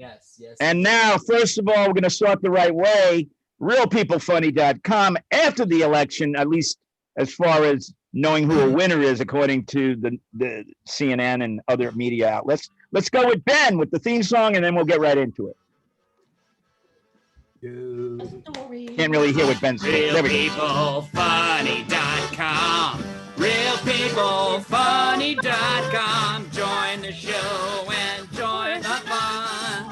Yes, yes. And now, first of all, we're going to start the right way. RealPeopleFunny.com after the election, at least as far as knowing who a winner is, according to the CNN and other media outlets. Let's go with Ben with the theme song, and then we'll get right into it. Can't really hear what Ben's saying. RealPeopleFunny.com. RealPeopleFunny.com. Join the show and join the fun,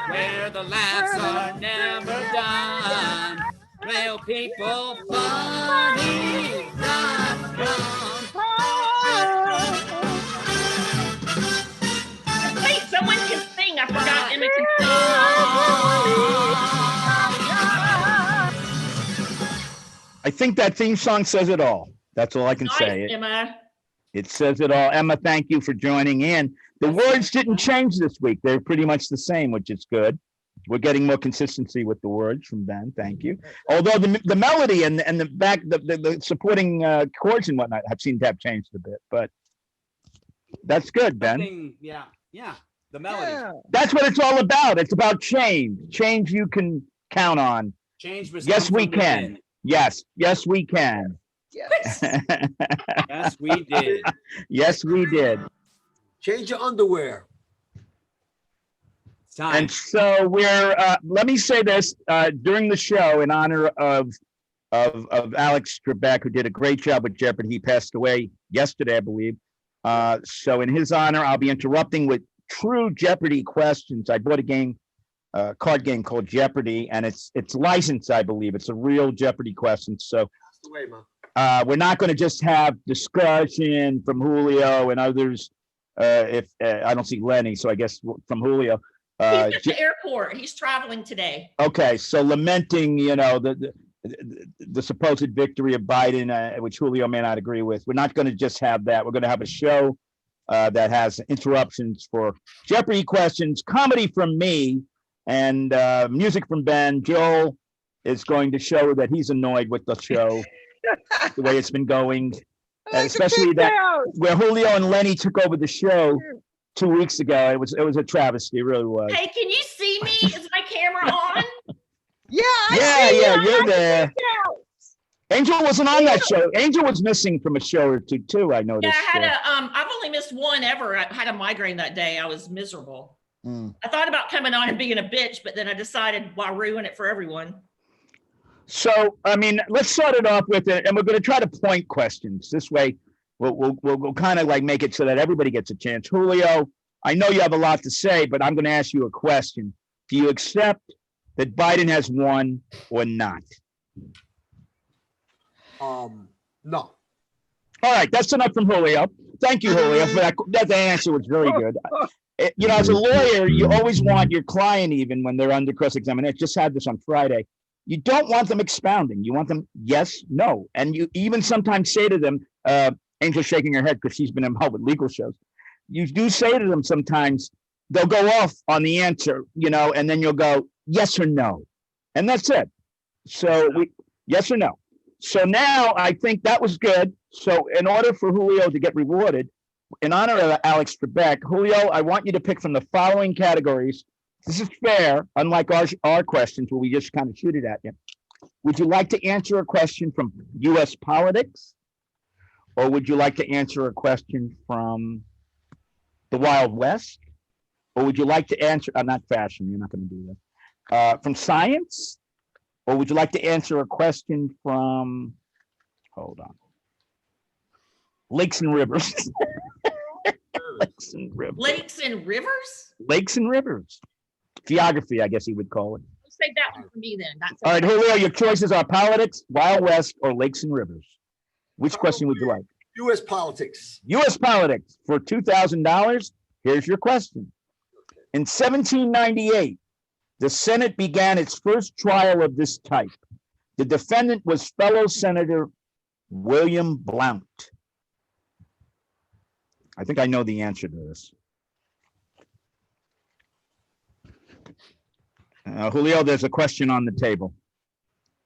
where the laughs are never done. RealPeopleFunny.com. Wait, someone can sing. I forgot Emma can sing. I think that theme song says it all. That's all I can say. Emma. It says it all. Emma, thank you for joining in. The words didn't change this week. They're pretty much the same, which is good. We're getting more consistency with the words from Ben. Thank you. Although the melody and the supporting chords and whatnot have seemed to have changed a bit, but that's good, Ben. Yeah. The melody. Yeah. That's what it's all about. It's about change. Change you can count on. Change was Yes, we can. Yes, we can. Yes. Yes, we did. Yes, we did. Change your underwear. It's time. And so we're. Let me say this during the show in honor of Alex Trebek, who did a great job with Jeopardy. He passed away yesterday, I believe. So in his honor, I'll be interrupting with true Jeopardy questions. I bought a game, card game called Jeopardy, and it's licensed, I believe. It's a real Jeopardy question. So we're not going to just have discussion from Julio and others. If I don't see Lenny, so I guess from Julio. He's at the airport. He's traveling today. Okay, so lamenting, the supposed victory of Biden, which Julio may not agree with. We're not going to just have that. We're going to have a show that has interruptions for Jeopardy questions, comedy from me, and music from Ben. Joel is going to show that he's annoyed with the show, the way it's been going, especially that where Julio and Lenny took over the show 2 weeks ago. It was a travesty, it really was. Hey, can you see me? Is my camera on? Yeah, you're there. Angel wasn't on that show. Angel was missing from a show or two too, I noticed. Yeah, I've only missed one ever. I had a migraine that day. I was miserable. I thought about coming on and being a bitch, but then I decided why ruin it for everyone. So, I mean, let's start it off with it, and we're going to try to point questions. This way, we'll kind of like make it so that everybody gets a chance. Julio, I know you have a lot to say, but I'm going to ask you a question. Do you accept that Biden has won or not? No. All right, that's enough from Julio. Thank you, Julio, for that. That answer was very good. As a lawyer, you always want your client, even when they're under cross-examination. Just had this on Friday. You don't want them expounding. You want them yes, no. And you even sometimes say to them, Angel's shaking her head because she's been involved with legal shows. You do say to them sometimes, they'll go off on the answer, and then you'll go, yes or no. And that's it. So yes or no. So now I think that was good. So in order for Julio to get rewarded, in honor of Alex Trebek, Julio, I want you to pick from the following categories. This is fair, unlike our questions where we just kind of shoot it at you. Would you like to answer a question from U.S. politics? Or would you like to answer a question from the Wild West? Or would you like to answer, not fashion, you're not going to do that. From science? Or would you like to answer a question from, hold on, lakes and rivers? Lakes and rivers. Lakes and rivers? Lakes and rivers. Geography, I guess he would call it. Let's take that one for me then. All right, Julio, your choices are politics, Wild West, or lakes and rivers. Which question would you like? U.S. politics. U.S. politics for $2,000. Here's your question. In 1798, the Senate began its first trial of this type. The defendant was fellow Senator William Blount. I think I know the answer to this. Julio, there's a question on the table.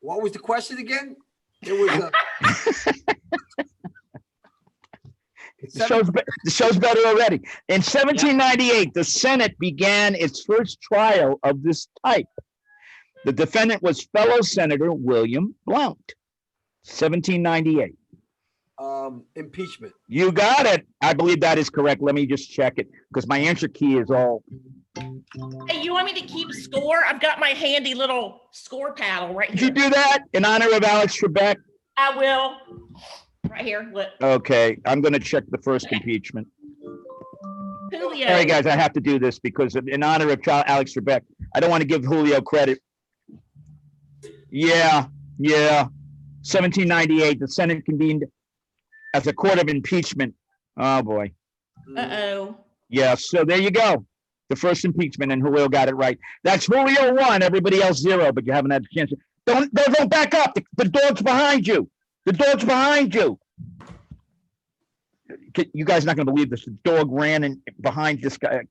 What was the question again? It was The show's better already. In 1798, the Senate began its first trial of this type. The defendant was fellow Senator William Blount. 1798. Impeachment. You got it. I believe that is correct. Let me just check it because my answer key is all. Hey, you want me to keep score? I've got my handy little score paddle right Did you here. do that in honor of Alex Trebek? I will. Right here. Look. Okay, I'm going to check the first impeachment. Julio. All right, guys, I have to do this because in honor of Alex Trebek, I don't want to give Julio credit. Yeah. 1798, the Senate convened as a court of impeachment. Oh, boy. Uh-oh. Yeah, so there you go. The first impeachment, and Julio got it right. That's Julio 1, everybody else 0, but you haven't had a chance. Don't back up. The dog's behind you. The dog's behind you. You guys are not going to believe this. The dog ran in behind this guy,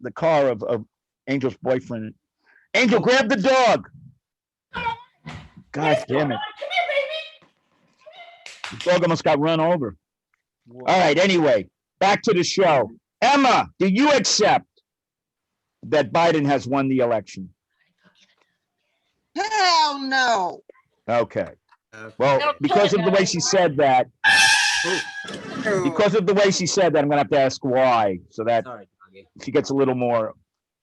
the car of Angel's boyfriend. Angel, grab the dog. God damn it. Come here, baby. The dog almost got run over. All right, anyway, back to the show. Emma, do you accept that Biden has won the election? Hell no. Okay. Well, because of the way she said that, I'm going to have to ask why, so that Sorry, Doggy. she gets a little more.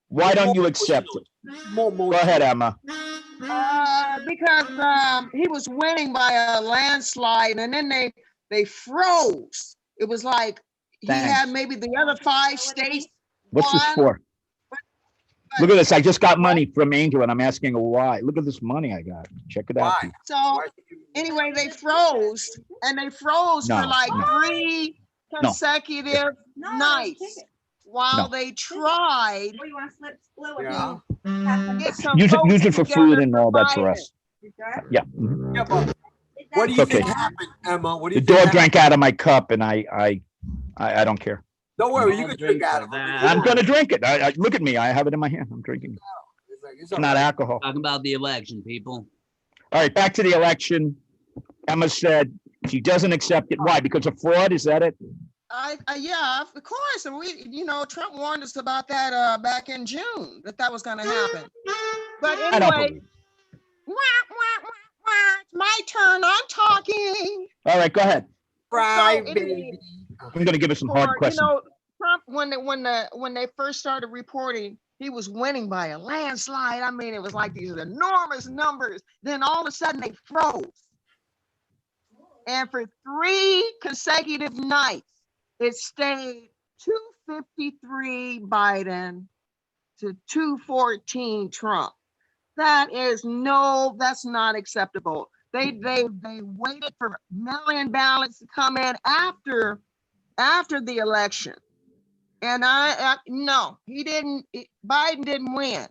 Why don't you accept it? Go ahead, Emma. Because he was winning by a landslide, and then they froze. It was like he Thanks. had maybe the other 5 states. What's this won. for? Look at this. I just got money from Angel, and I'm asking her why. Look at this money I got. Check it out. Why? So anyway, they froze, and they froze No, for like no. 3 consecutive nights while they tried Oh, you want to split with Yeah. to get some Use votes it for together food and all that for Biden. us. Yeah. Mhm. Yeah, but what do you Okay. think happened, Emma? What do The you think dog happened? drank out of my cup, and I don't care. Don't worry, you I'll can drink drink out for of that. it. I'm going to drink it. Look at me. I have it in my hand. I'm drinking. It's It's not alcohol. Talking about the election, people. All right, back to the election. Emma said she doesn't accept it. Why? Because of fraud? Is that it? Yeah, of course. And Trump warned us about that back in June, that was going to happen. But I don't anyway, believe. it's my turn. I'm talking. All right, go ahead. Right, So, baby. anyway, I'm going to give her some hard questions. Trump, when they first started reporting, he was winning by a landslide. I mean, it was like these enormous numbers. Then all of a sudden they froze. And for 3 consecutive nights, it stayed 253 Biden to 214 Trump. That's not acceptable. They waited for mail-in ballots to come in after the election. And no, Biden didn't win.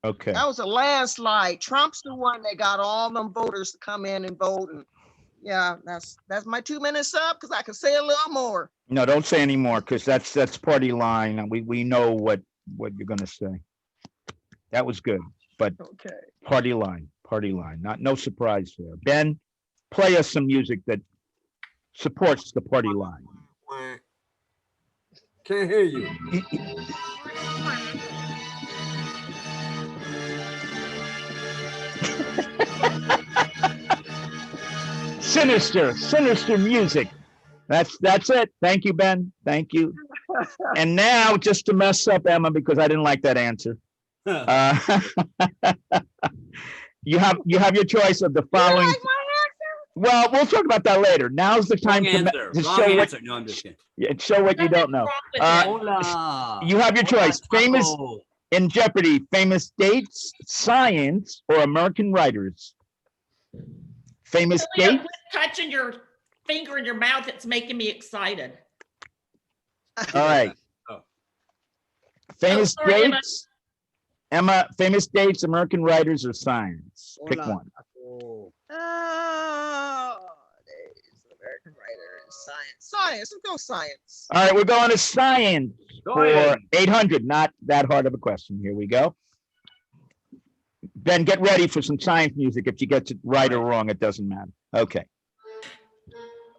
Okay. That was a landslide. Trump's the one that got all them voters to come in and vote. And yeah, that's my 2 minutes up, because I can say a little more. No, don't say any more, because that's party line, and we know what you're going to say. That was good, but Okay. party line. No surprise there. Ben, play us some music that supports the party line. Can't hear you. Sinister music. That's it. Thank you, Ben. Thank you. And now, just to mess up Emma, because I didn't like that answer. You have your choice of the following. Well, we'll talk about that later. Now's the time to show what. No, I'm just kidding. Show what you don't know. Hola. You have your choice. Famous Taco. in Jeopardy. Famous dates, science, or American writers. Famous Julio, dates. quit touching your finger in your mouth. It's making me excited. All right. Oh. Famous sorry, Emma. dates. Emma, famous dates, American writers, or science? Pick Hola. one. Oh, days, American writers, science. Let's go science. All right, we're going to science for 800. Not that hard of a question. Here we go. Ben, get ready for some science music. If she gets it right or wrong, it doesn't matter. Okay.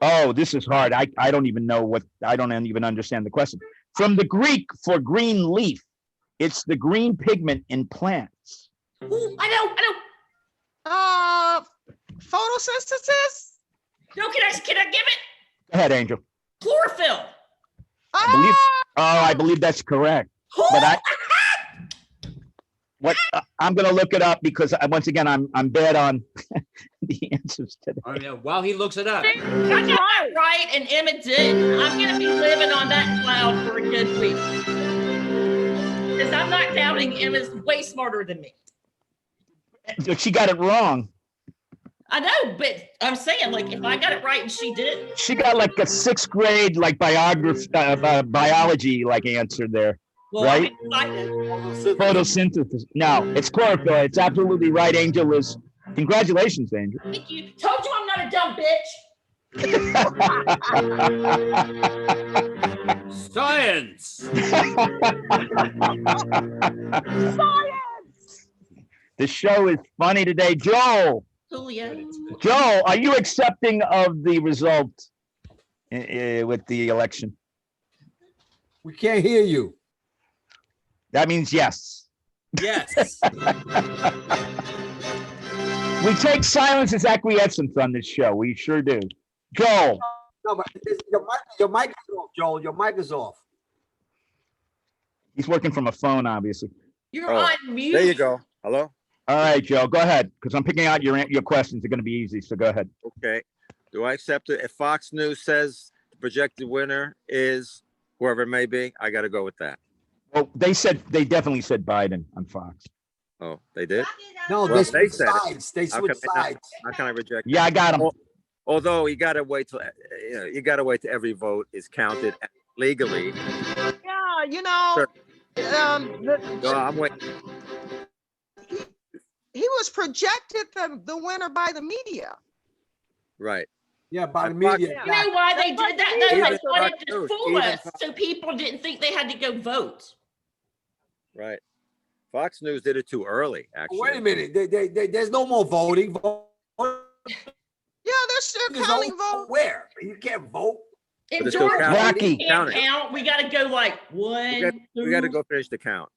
Oh, this is hard. I don't even know what, I don't even understand the question. From the Greek for green leaf, it's the green pigment in plants. Ooh, I know. Photosynthesis. No, can I give it? Go ahead, Angel. Chlorophyll. I believe that's correct. But I'm going to look it up because once again, I'm bad on the answers today. Oh, yeah, while he looks it up. I got that right, and Emma did. I'm gonna be living on that cloud for a good week. Because I'm not doubting Emma's way smarter than me. She got it wrong. I know, but I'm saying, like, if I got it right and she did, She got like a 6th grade like biology like answer there. well, Right? I did. Photosynthesis. No, it's chlorophyll. It's absolutely right. Angel is. Congratulations, Angel. Thank you. Told you I'm not a dumb bitch. Science. The show is funny today. Joel, Julio. are you accepting of the result with the election? We can't hear you. That means yes. Yes. We take silence as acquiescence on this show. We sure do. Joel. No, but your mic is off, Joel. Your mic is off. He's working from a phone, obviously. You're Oh, on mute. There you go. Hello? All right, Joe, go ahead, because I'm picking out your questions are going to be easy, so go ahead. Okay. Do I accept it? If Fox News says the projected winner is whoever it may be, I got to go with that. Well, they definitely said Biden on Fox. Oh, they did? No, Well, they they switch said it. sides. They How switch can I not- sides. How can I reject? Yeah, I got him. Although you got to wait till every vote is counted legally. Yeah, you know, No, I'm waiting. he was projected the winner by the media. Right. Yeah, by the And Fox- media. You know why they did that? Though? They Even wanted Fox to News, fool even us, Fox- so people didn't think they had to go vote. Right. Fox News did it too early, actually. Wait a minute. There's no more voting. Yeah, they're still counting votes. Where? You can't vote. In But it's still Georgia, counting. Rocky. we can't Counting. count. We got to go like one, We got to two. go finish the count.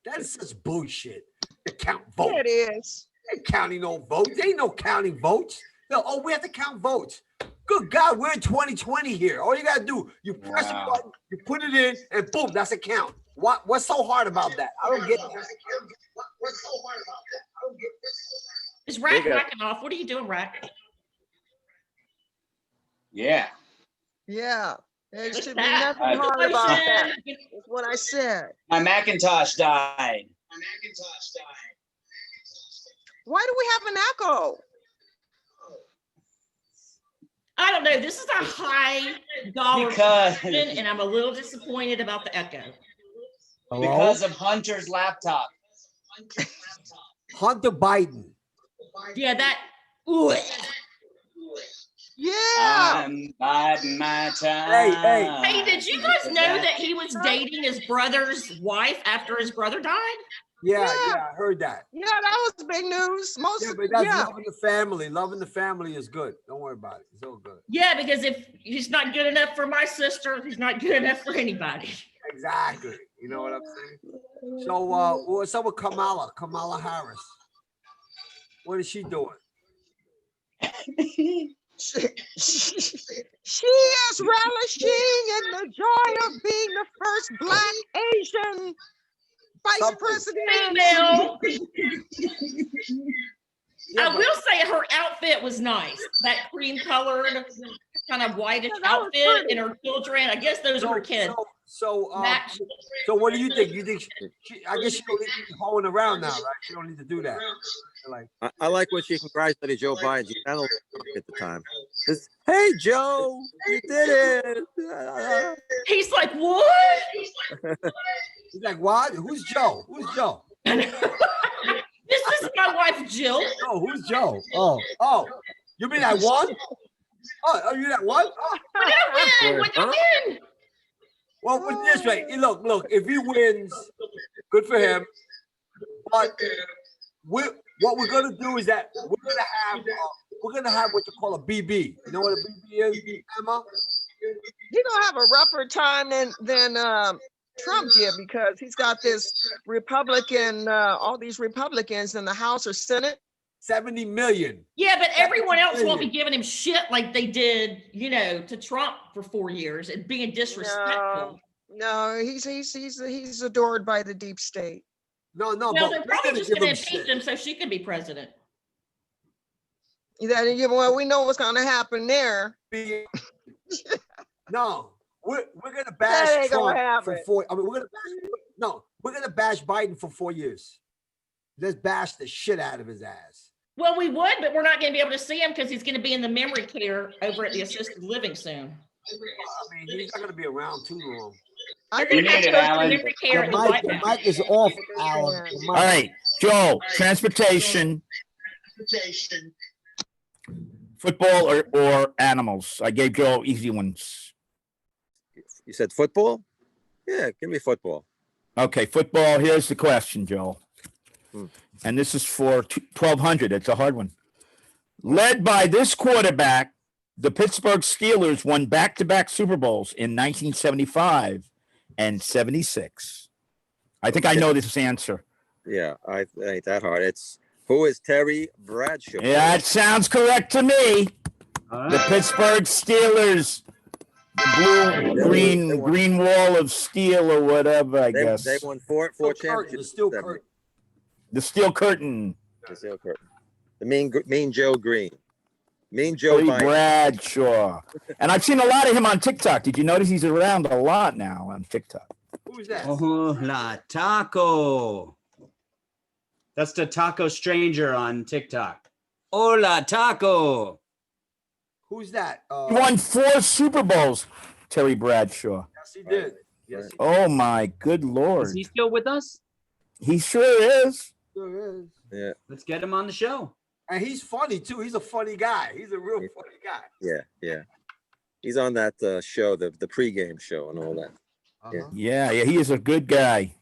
That's just bullshit. They count votes. Yeah, it is. Ain't counting no votes. There ain't no counting votes. No, oh, we have to count votes. Good God, we're in 2020 here. All you gotta do, you press a button, you put it in, and boom, that's a count. What's so hard about that? I don't get that. Is Rack They got- racking off? What are you doing, Rack? Yeah. Yeah, there should be that? nothing hard about that. That's what I said. My Macintosh died. Why do we have an echo? I don't know. This is a high dollar Because- question, and I'm a little disappointed about the echo. Hello? Because of Hunter's laptop. Hunter Biden. Yeah, that. Ooh. Yeah. I'm biding my time. Hey. Hey, did you guys know that he was dating his brother's wife after his brother died? Yeah, Yeah. I heard that. Yeah, that was big news. Yeah, but that's loving the family. Loving the family is good. Don't worry about it. It's all good. Yeah, because if he's not good enough for my sister, he's not good enough for anybody. Exactly. You know what I'm saying? So, what's up with Kamala Harris? What is she doing? She is relishing in the joy of being the first Black Asian vice Something. president. Female. Yeah, I will say her outfit was nice. That cream colored, kind of whitish Yeah, that was outfit, pretty. and her children. I guess those are her kids. So, Match. so what do you think? You think I guess she don't need to be hoeing around now, right? She don't need to do that. Like, I like when she congratulated Joe Biden. She kind of looked at the time. It's, hey, Joe, you did it. He's like, what? he's like, what? Who's Joe? Who's Joe? This is my wife, Jill. Oh, who's Joe? Oh, you mean I won? Oh, you that won? Oh. What did I win? What did I win? Well, with this way, look, if he wins, good for him. But what we're gonna do is that we're gonna have we're gonna have what you call a BB. You know what a BB is, Emma? He gonna have a rougher time than Trump did, because he's got this Republican, all these Republicans in the House or Senate. 70 million. Yeah, but everyone else won't be million. giving him shit like they did, to Trump for 4 years and being disrespectful. No, he's adored by the deep state. No, Well, but they're we're probably gonna just give going him to impeach shit. him so she can be president. Well, we know what's gonna happen there. No, we're gonna That bash ain't gonna Trump for happen. 4. I mean, we're gonna bash Biden for 4 years. Let's bash the shit out of his ass. Well, we would, but we're not going to be able to see him because he's going to be in the memory care over at the assisted living soon. I mean, he's not gonna be around too long. I They're going to have to muted, go through Alan. memory care at the The White mic, the House. mic is off, Alan. The understand. mic. All right, Joe, transportation, football or animals. I gave Joe easy ones. You said football? Yeah, give me football. Okay, football. Here's the question, Joe. And this is for 1,200. It's a hard one. Led by this quarterback, the Pittsburgh Steelers won back-to-back Super Bowls in 1975 and 76. I think I know this answer. Yeah, it ain't that hard. Who is Terry Bradshaw? Yeah, that sounds correct to me. The Pittsburgh Steelers, green wall of steel or whatever, I guess. They won four The championships. steel curtain. The steel curtain. The steel curtain. The mean Joe Green. Mean Joe Billy Biden. Bradshaw. And I've seen a lot of him on TikTok. Did you notice he's around a lot now on TikTok? Who's that? Hola, taco. That's the taco stranger on TikTok. Hola, taco. Who's that? He won 4 Super Bowls, Terry Bradshaw. Yes, he did. Yes, he Oh, my good Is Lord. he still with us? He sure is. sure is. Yeah, Let's get him on the show. And he's funny too. He's a funny guy. He's a real funny guy. yeah. He's on that show, the pregame show and all that. Uh-huh. Yeah, he is a good guy.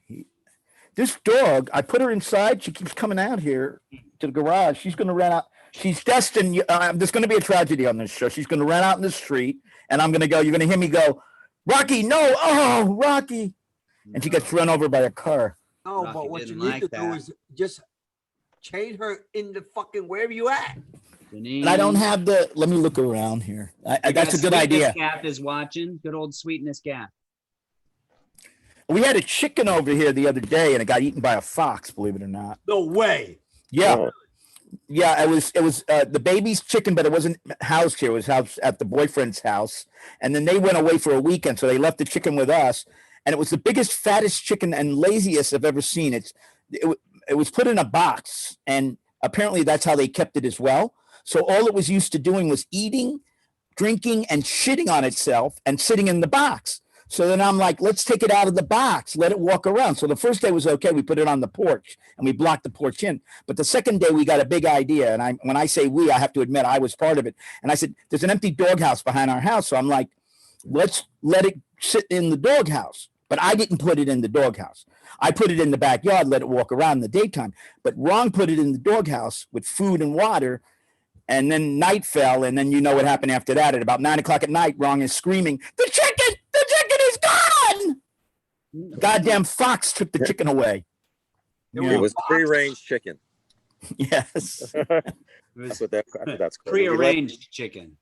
This dog, I put her inside. She keeps coming out here to the garage. She's going to run out. She's destined. There's going to be a tragedy on this show. She's going to run out in the street, and I'm going to go. You're going to hear me go, Rocky, no. Oh, Rocky. And she gets run over by a car. No, Rocky but what you didn't need like to do that. is just chain her in the fucking wherever you at. And I don't have let me look around here. That's a good Sweetness idea. Cap is watching. Good old Sweetness Cap. We had a chicken over here the other day, and it got eaten by a fox, believe it or not. No way. Yeah. Oh, Yeah, it was the baby's chicken, but it wasn't housed here. It was housed at the boyfriend's house. And then they went away for a weekend, so they left the chicken with us. And it was the biggest, fattest chicken and laziest I've ever seen. It was put in a box, and apparently that's how they kept it as well. So all it was used to doing was eating, drinking, and shitting on itself and sitting in the box. So then I'm like, let's take it out of the box, let it walk around. So the first day was okay. We put it on the porch and we blocked the porch in. But the second day we got a big idea. And when I say we, I have to admit I was part of it. And I said, there's an empty doghouse behind our house. So I'm like, let's let it sit in the doghouse. But I didn't put it in the doghouse. I put it in the backyard, let it walk around in the daytime. But Ron put it in the doghouse with food and water. And then night fell. And then you know what happened after that. At about 9 o'clock at night, Ron is screaming, the chicken is gone. Goddamn fox took the chicken away. It was free-range chicken. Yes. That's what that's called. Prearranged chicken.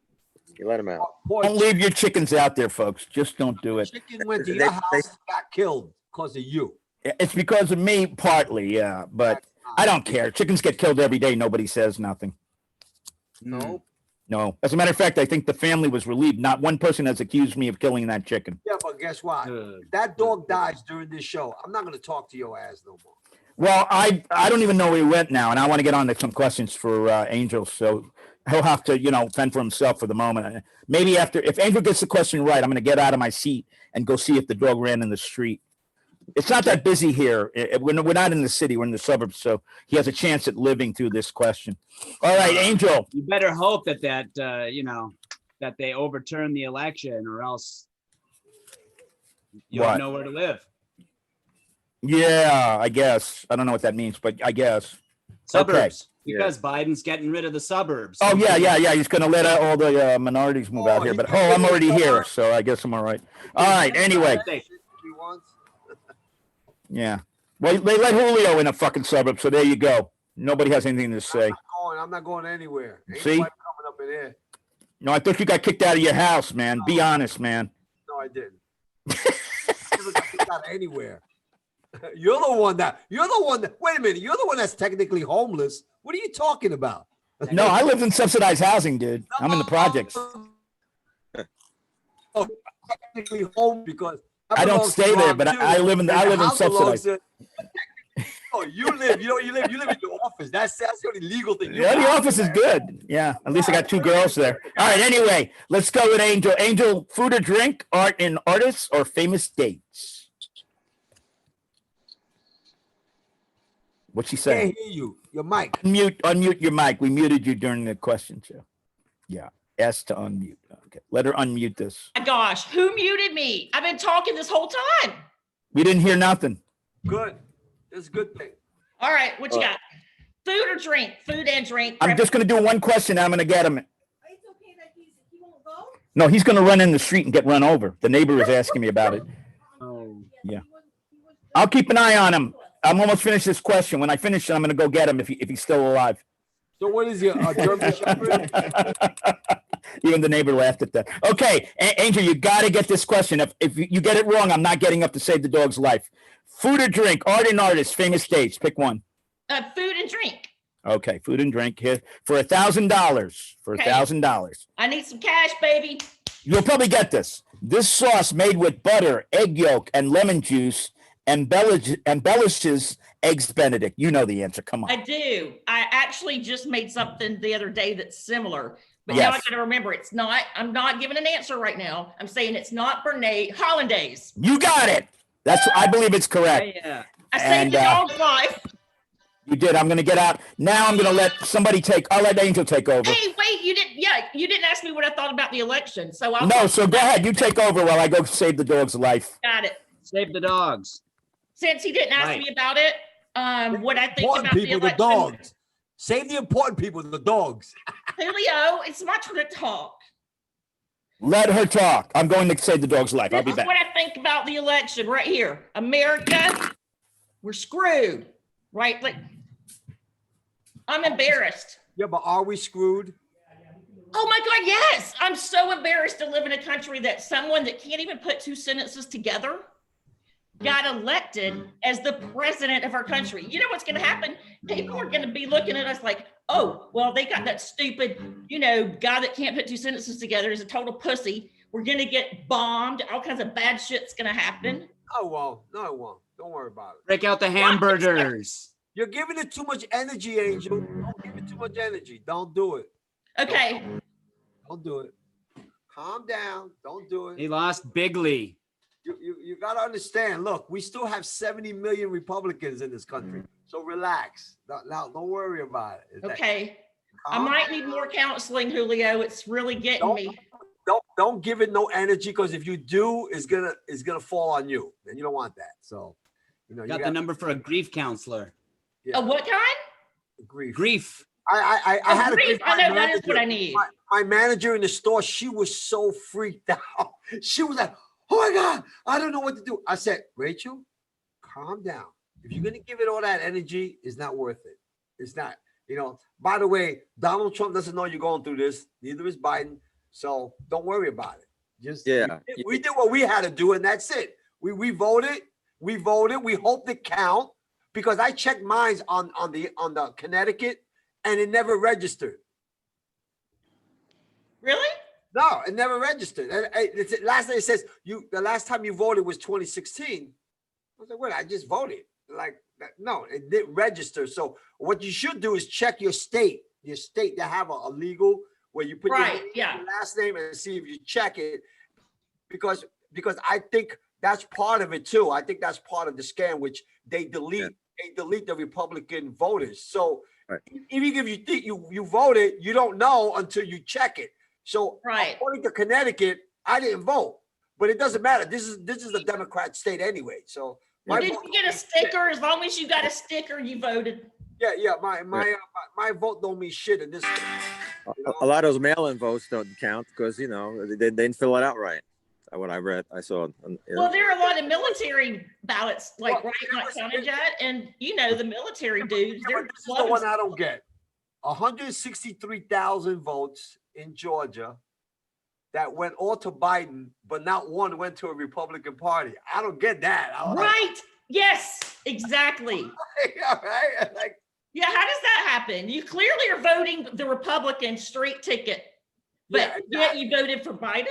You let him out. Poor Don't leave your chickens out there, folks. Just don't do it. chicken went to They- your they- house and got killed because of you. It's because of me, partly, yeah. But I don't care. Chickens get killed every day. Nobody says nothing. No. No. As a matter of fact, I think the family was relieved. Not one person has accused me of killing that chicken. Yeah, but guess what? Good. If that dog dies during this show, I'm not going to talk to your ass no more. Well, I don't even know where he went now, and I want to get on to some questions for Angel. So he'll have to, fend for himself for the moment. Maybe if Angel gets the question right, I'm going to get out of my seat and go see if the dog ran in the street. It's not that busy here. We're not in the city. We're in the suburbs, so he has a chance at living through this question. All right, Angel. You better hope that that they overturn the election, or else you What? don't know where to live. Yeah, I guess. I don't know what that means, but I guess. Suburbs. Because Biden's getting rid of the suburbs. Oh, yeah. He's going to let all the minorities move out here. But, I'm already here, so I guess I'm all right. All right, anyway. Yeah. Well, they let Julio in a fucking suburb, so there you go. Nobody has anything to say. I'm not going anywhere. Ain't See? nobody coming up in here. No, I thought you got kicked out of your house, man. Be honest, man. No, I didn't. I never got kicked out of anywhere. You're the one that, wait a minute, you're the one that's technically homeless. What are you talking about? No, I live in subsidized housing, dude. I'm in the projects. Oh, technically home because I don't stay there, but I live in subsidized. Oh, you live in your office. That's the only legal thing. Yeah, the office is good. Yeah, at least I got 2 girls there. All right, anyway, let's go with Angel. Angel, food or drink, art and artists, or famous dates? What'd she say? Can't hear you. Your mic. Unmute your mic. We muted you during the question show. Yeah, S to unmute. Okay, let her unmute this. My gosh, who muted me? I've been talking this whole time. We didn't hear nothing. Good. That's a good thing. All right, what you got? Food or drink? Food and drink. I'm just going to do one question. I'm going to get him. It's okay that he won't go? No, he's going to run in the street and get run over. The neighbor is asking me about it. Oh, yeah. I'll keep an eye on him. I'm almost finished this question. When I finish it, I'm going to go get him if he's still alive. So what is your German Shepherd? Even the neighbor laughed at that. Okay, Angel, you got to get this question. If you get it wrong, I'm not getting up to save the dog's life. Food or drink, art and artists, famous dates. Pick one. Food and drink. Okay, food and drink here for $1,000. For $1,000. I need some cash, baby. You'll probably get this. This sauce made with butter, egg yolk, and lemon juice embellishes eggs Benedict. You know the answer. Come on. I do. I actually just made something the other day that's similar, but Yes. now I got to remember it's not. I'm not giving an answer right now. I'm saying it's not Bernays Hollandaise. You got it. I believe it's correct. yeah. I saved the dog's life. You did. I'm going to get out. Now I'm going to let somebody I'll let Angel take over. Hey, wait, you didn't. Yeah, you didn't ask me what I thought about the election. So I'll No, so go ahead. You take over while I go save the dog's life. Got it. Save the dogs. Since he didn't ask Right. me about it, what I think Important about the people, the election. dogs. Save the important people, the dogs. Julio, it's my turn to talk. Let her talk. I'm going to save the dog's life. I'll This be is back. what I think about the election right here. America, we're screwed, right? Like, I'm embarrassed. Yeah, but are we screwed? Oh my God, yes. I'm so embarrassed to live in a country that someone that can't even put 2 sentences together got elected as the president of our country. You know what's going to happen? People are going to be looking at us like, oh, well, they got that stupid, guy that can't put 2 sentences together is a total pussy. We're going to get bombed. All kinds of bad shit's going to happen. Oh, well, no, it won't. Don't worry about it. Break out the hamburgers. You're giving it too much energy, Angel. Don't give it too much energy. Don't do it. Okay. Don't do it. Calm down. Don't do it. He lost bigly. You got to understand. Look, we still have 70 million Republicans in this country. So relax. Now, don't worry about it. Okay. I might need more counseling, Julio. It's really getting me. Don't give it no energy, because if you do, it's gonna fall on you, and you don't want that. So, you Got the number for a grief counselor. Yeah. A what kind? Grief. I had a grief. I know that is what I need. My manager in the store, she was so freaked out. She was like, "Oh my God, I don't know what to do." I said, "Rachel, calm down. If you're gonna give it all that energy, it's not worth it. It's not. By the way, Donald Trump doesn't know you're going through this. Neither is Biden. So don't worry about it. We did what we had to do, and that's it. We voted. We voted. We hoped it count, because I checked mines on the Connecticut, and it never registered. Really? No, it never registered. Last day it says the last time you voted was 2016. I was like, wait, I just voted. Like, no, it didn't register. So what you should do is check your state that have a legal, where you put your last name and see if you check it, because I think that's part of it too. I think that's part of the scam, which they delete the Republican voters. So even if you think you voted, you don't know until you check it. So according to Connecticut, I didn't vote, but it doesn't matter. This is a Democrat state anyway. So Did you get a sticker? As long as you got a sticker, you voted. Yeah. My vote don't mean shit in this. A lot of those mail-in votes don't count because they didn't fill it out right. What I read, I saw. Well, there are a lot of military ballots, like not counted yet, and the military dudes. This is the one I don't get. 163,000 votes in Georgia that went all to Biden, but not one went to a Republican Party. I don't get that. Right? Yes, exactly. Yeah, right? Like, yeah, how does that happen? You clearly are voting the Republican straight ticket, but yet you voted for Biden?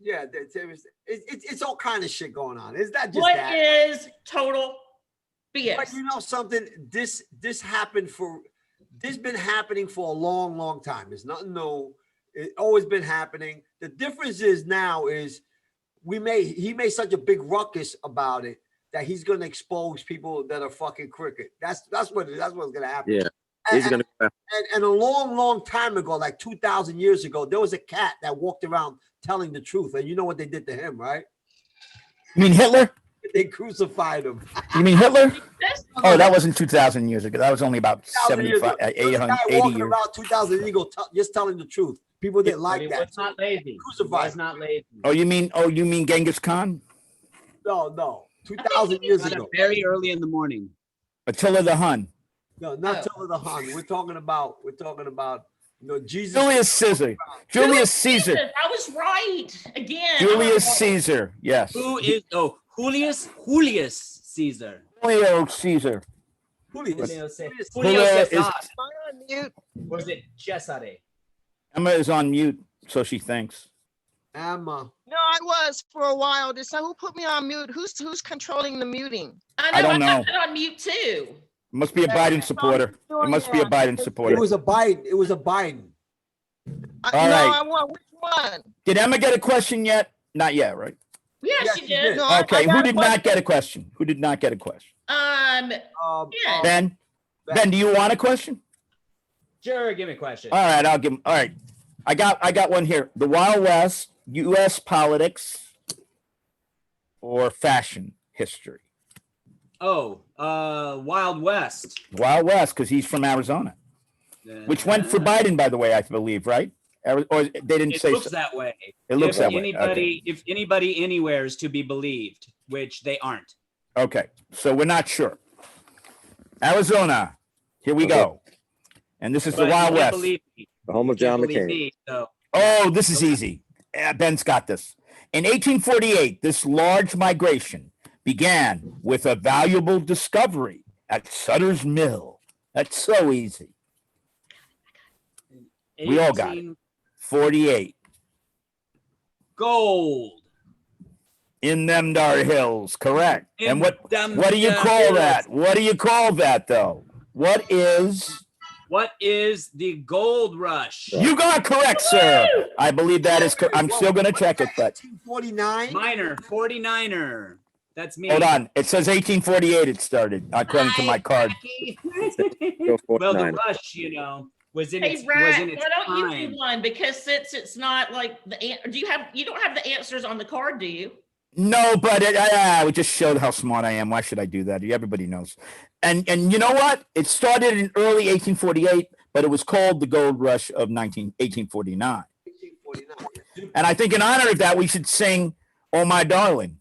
Yeah, it's all kind of shit going on. Is that just what that? is total BS? But you know something? This been happening for a long, long time. It's nothing new. It's always been happening. The difference is now is he made such a big ruckus about it that he's going to expose people that are fucking crooked. That's what's going to happen. Yeah, he's going to. And a long, long time ago, like 2,000 years ago, there was a cat that walked around telling the truth, and you know what they did to him, right? You mean Hitler? They crucified him. You mean Hitler? Oh, that wasn't 2,000 years ago. That was only about 75, 880 years. About 2,000 years ago, just telling the truth. People didn't like that. It's not lazy. Crucified. It's not lazy. Oh, you mean Genghis Khan? No. 2,000 years ago. Very early in the morning. Attila the Hun. No, not Attila the Hun. We're talking about Jesus. Julius Caesar. Julius Caesar. I was right again. Julius Caesar. Yes. Who is Julius Caesar? Julio Caesar. Julio Julio Cesar. is- Or is it Cesare? Emma is on mute, so she thinks. Emma. No, I was for a while. Who put me on mute? Who's controlling the muting? I don't know. I got it on mute too. Must be a Biden supporter. It must be a Biden supporter. It was a Biden. All No, right. I want which one? Did Emma get a question yet? Not yet, right? Yes, Yes, you you did. did. No, I Okay. got Who a did not get a question? Who did not get a question? Yeah. Ben? Ben, do you want a question? Sure, give me a question. All right, I'll give him. All right. I got one here. The Wild West, U.S. politics or fashion history? Wild West. Wild West, because he's from Arizona, which went for Biden, by the way, I believe, right? Or they didn't It say looks so. that way. It looks If that way. anybody, if anybody anywhere is to be believed, which they aren't. Okay, so we're not sure. Arizona, here we go. And this is the But you Wild can't West. believe me. The home of You can't John believe McCain. me, so. Oh, this is easy. Ben's got this. In 1848, this large migration began with a valuable discovery at Sutter's Mill. That's so easy. We all got it. 18 48. Gold. In them dar hills, correct. In And what them do you dar call hills. that? What do you call that though? What is the gold rush? you got correct, sir. I believe that is correct. I'm still gonna check it, but 1949. Minor, 49er. That's me. hold on. It says 1848 it started, according to my card. Go Well, the 49. rush, was in Hey, its, Rat, was in its why don't you time. do one? Because since it's not like you don't have the answers on the card, do you? No, but I would just show how smart I am. Why should I do that? Everybody knows. And you know what? It started in early 1848, but it was called the Gold Rush of 1849. 1849. And I think in honor of that, we should sing "Oh My Darling,"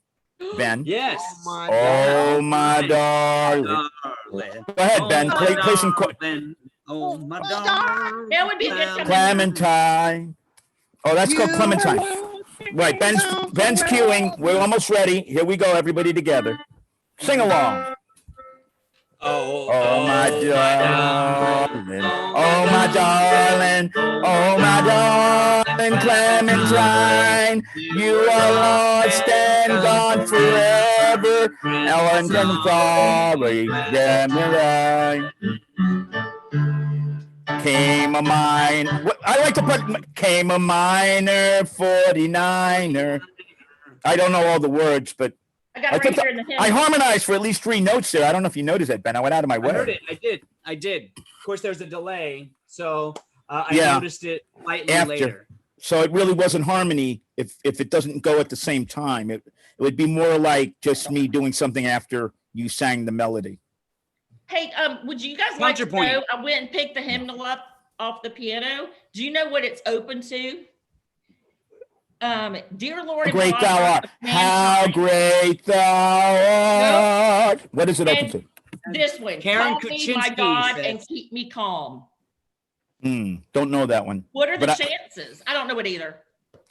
Ben. Yes. Oh my darling. Darling. Go ahead, Ben. Oh, Play my some darling. Oh, my darling. That would be a good Clementine. Oh, that's called Clementine. Right, Ben's queuing. We're almost ready. Here we go, everybody together. Sing along. Oh, Oh my darling, oh my darling, oh my darling Clementine, you are lost and gone forever. Ellen sorry, damn you right. Came a mine. I like to put came a miner 49er. I don't know all the words, but I got it right here in the hymn. I harmonized for at least 3 notes there. I don't know if you noticed that, Ben. I went out of my way. I heard it. I did. Of course, there's a delay, so I Yeah. noticed it slightly After. later. So it really wasn't harmony if it doesn't go at the same time. It would be more like just me doing something after you sang the melody. Hey, would you guys like to Counterpoint. know? I went and picked the hymnal up off the piano. Do you know what it's open to? Dear Lord, How and great Father thou art. of How mankind. great thou art. What is it open And to? this one, Karen call me my Kuczynski God says- and keep me calm. Don't know that one. What are the But chances? I don't know it either.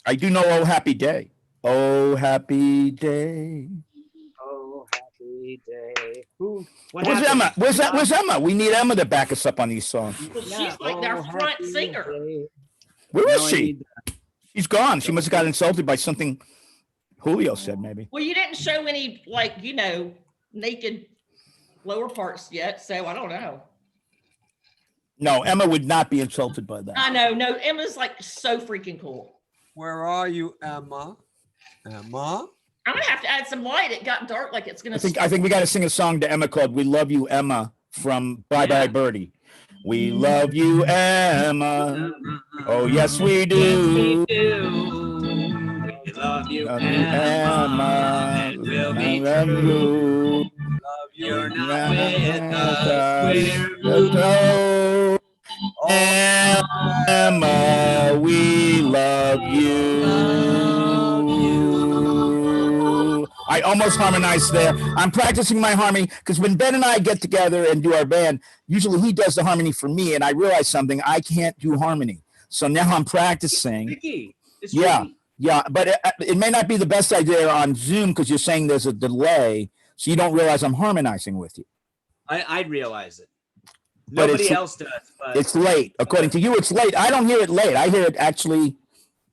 I do know Oh Happy Day. Oh Happy Day. Oh, happy day. Who? What Where's happened? Emma? Where's Emma? We need Emma to back us up on these songs. Well, Yeah, she's like their oh, front happy singer. day. Where Now is I she? need- She's gone. She must have got insulted by something Julio said, maybe. Well, you didn't show any, like, you know, naked lower parts yet, so I don't know. No, Emma would not be insulted by that. I know. No, Emma's like so freaking cool. Where are you, Emma? Emma? I'm gonna have to add some light. It got dark, like it's gonna. I think we got to sing a song to Emma called "We Love You, Emma" from Bye Bye Birdie. We love you, Emma. Oh yes, we do. We love you, Love you, Emma, and we'll be love true. you. You're not with us. We're No. Emma, we love you. I almost harmonized there. I'm practicing my harmony because when Ben and I get together and do our band, usually he does the harmony for me, and I realize something, I can't do harmony. So now I'm practicing. tricky. It's Yeah. tricky. Yeah, but it may not be the best idea on Zoom because you're saying there's a delay, so you don't realize I'm harmonizing with you. I realize it. But Nobody it's- else does. But It's late. According to you, it's late. I don't hear it late. I hear it actually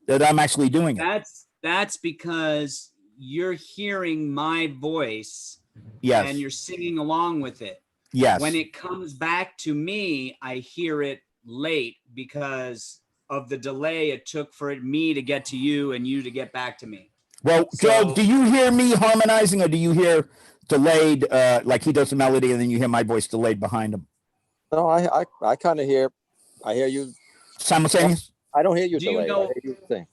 that I'm actually doing it. that's because you're hearing my voice Yes. and you're singing along with it. Yes. When it comes back to me, I hear it late because of the delay it took for me to get to you and you to get back to me. Well, Joe, So- do you hear me harmonizing or do you hear delayed, like he does the melody and then you hear my voice delayed behind him? No, I kind of hear. I hear you. Simultaneous? I don't hear you Do you delayed. know- I hear you sing.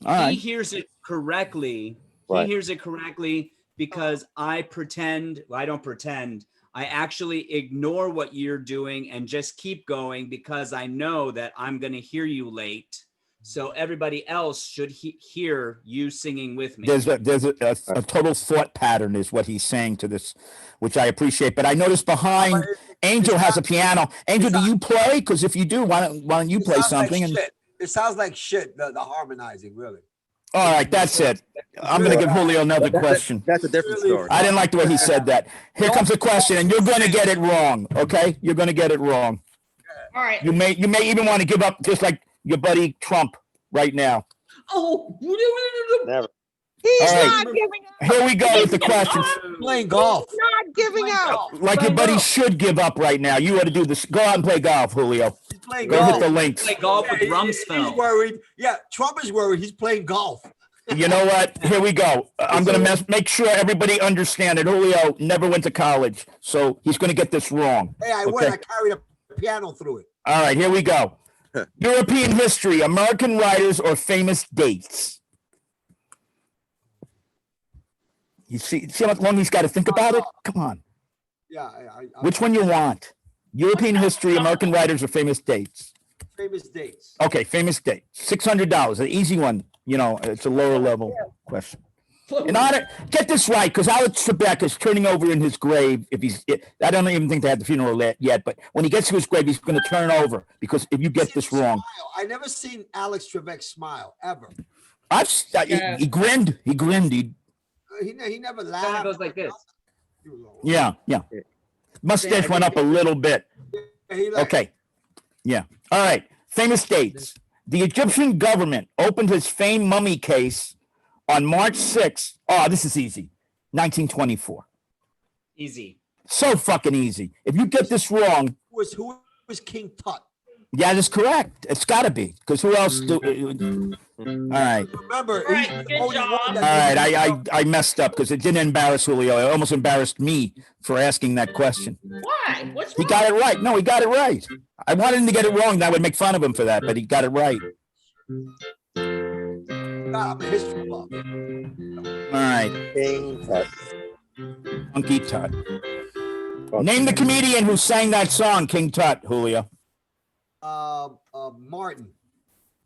All He right. hears it correctly. Right. He hears it correctly because I pretend, well, I don't pretend. I actually ignore what you're doing and just keep going because I know that I'm going to hear you late. So everybody else should hear you singing with me. There's a total thought pattern is what he's saying to this, which I appreciate. But I noticed behind Angel has a piano. Angel, do you play? Because if you do, why don't you It play sounds like something? And shit. It sounds like shit, the harmonizing, really. all right, that's it. I'm going to give Julio another question. That's a different Really story. I didn't like the way he said that. Here comes a question, and you're going to get it wrong. Okay, you're going to get it wrong. All right. You may even want to give up, just like your buddy Trump right now. Oh, Never. He's All right. not giving up. Here we go with the questions. Playing golf. He's not giving up. Like your buddy should give up right now. You ought to do this. Go out and play golf, Julio. He's playing Go golf. hit the links. Play golf with He's Rumsfeld. worried. Yeah, Trump is worried. He's playing golf. You know what? Here we go. I'm going to make sure everybody understand it. Julio never went to college, so he's going to get this wrong. Hey, I went. I carried a piano through it. All right, here we go. European history, American writers or famous dates. You see how long he's got to think about it? Come on. Yeah, Which one you want? European history, American writers or famous dates? famous dates. Okay, famous date. $600, an easy one. You know, it's a lower level question. In order, get this right, because Alex Trebek is turning over in his grave. I don't even think they had the funeral yet, but when he gets to his grave, he's going to turn over because if you get this wrong. I never seen Alex Trebek smile ever. He grinned. He grinned. He never Kind of laughed. goes like this. Yeah. Mustache went up a little bit. He like, Okay. Yeah. All right. Famous dates. The Egyptian government opened his famed mummy case on March 6th. Oh, this is easy. 1924. Easy. So fucking easy. If you get this wrong, who was King Tut? yeah, that's correct. It's got to be because who else do? All right. Remember, All right, he's the good only job. one All that right. I messed up because it didn't embarrass Julio. It almost embarrassed me for asking that question. why? What's He wrong? got it right. No, he got it right. I wanted him to get it wrong. And I would make fun of him for that, but he got it right. I'm a history buff. All right. King Tut. Monkey Tut. Name the comedian who sang that song, King Tut, Julio. Martin.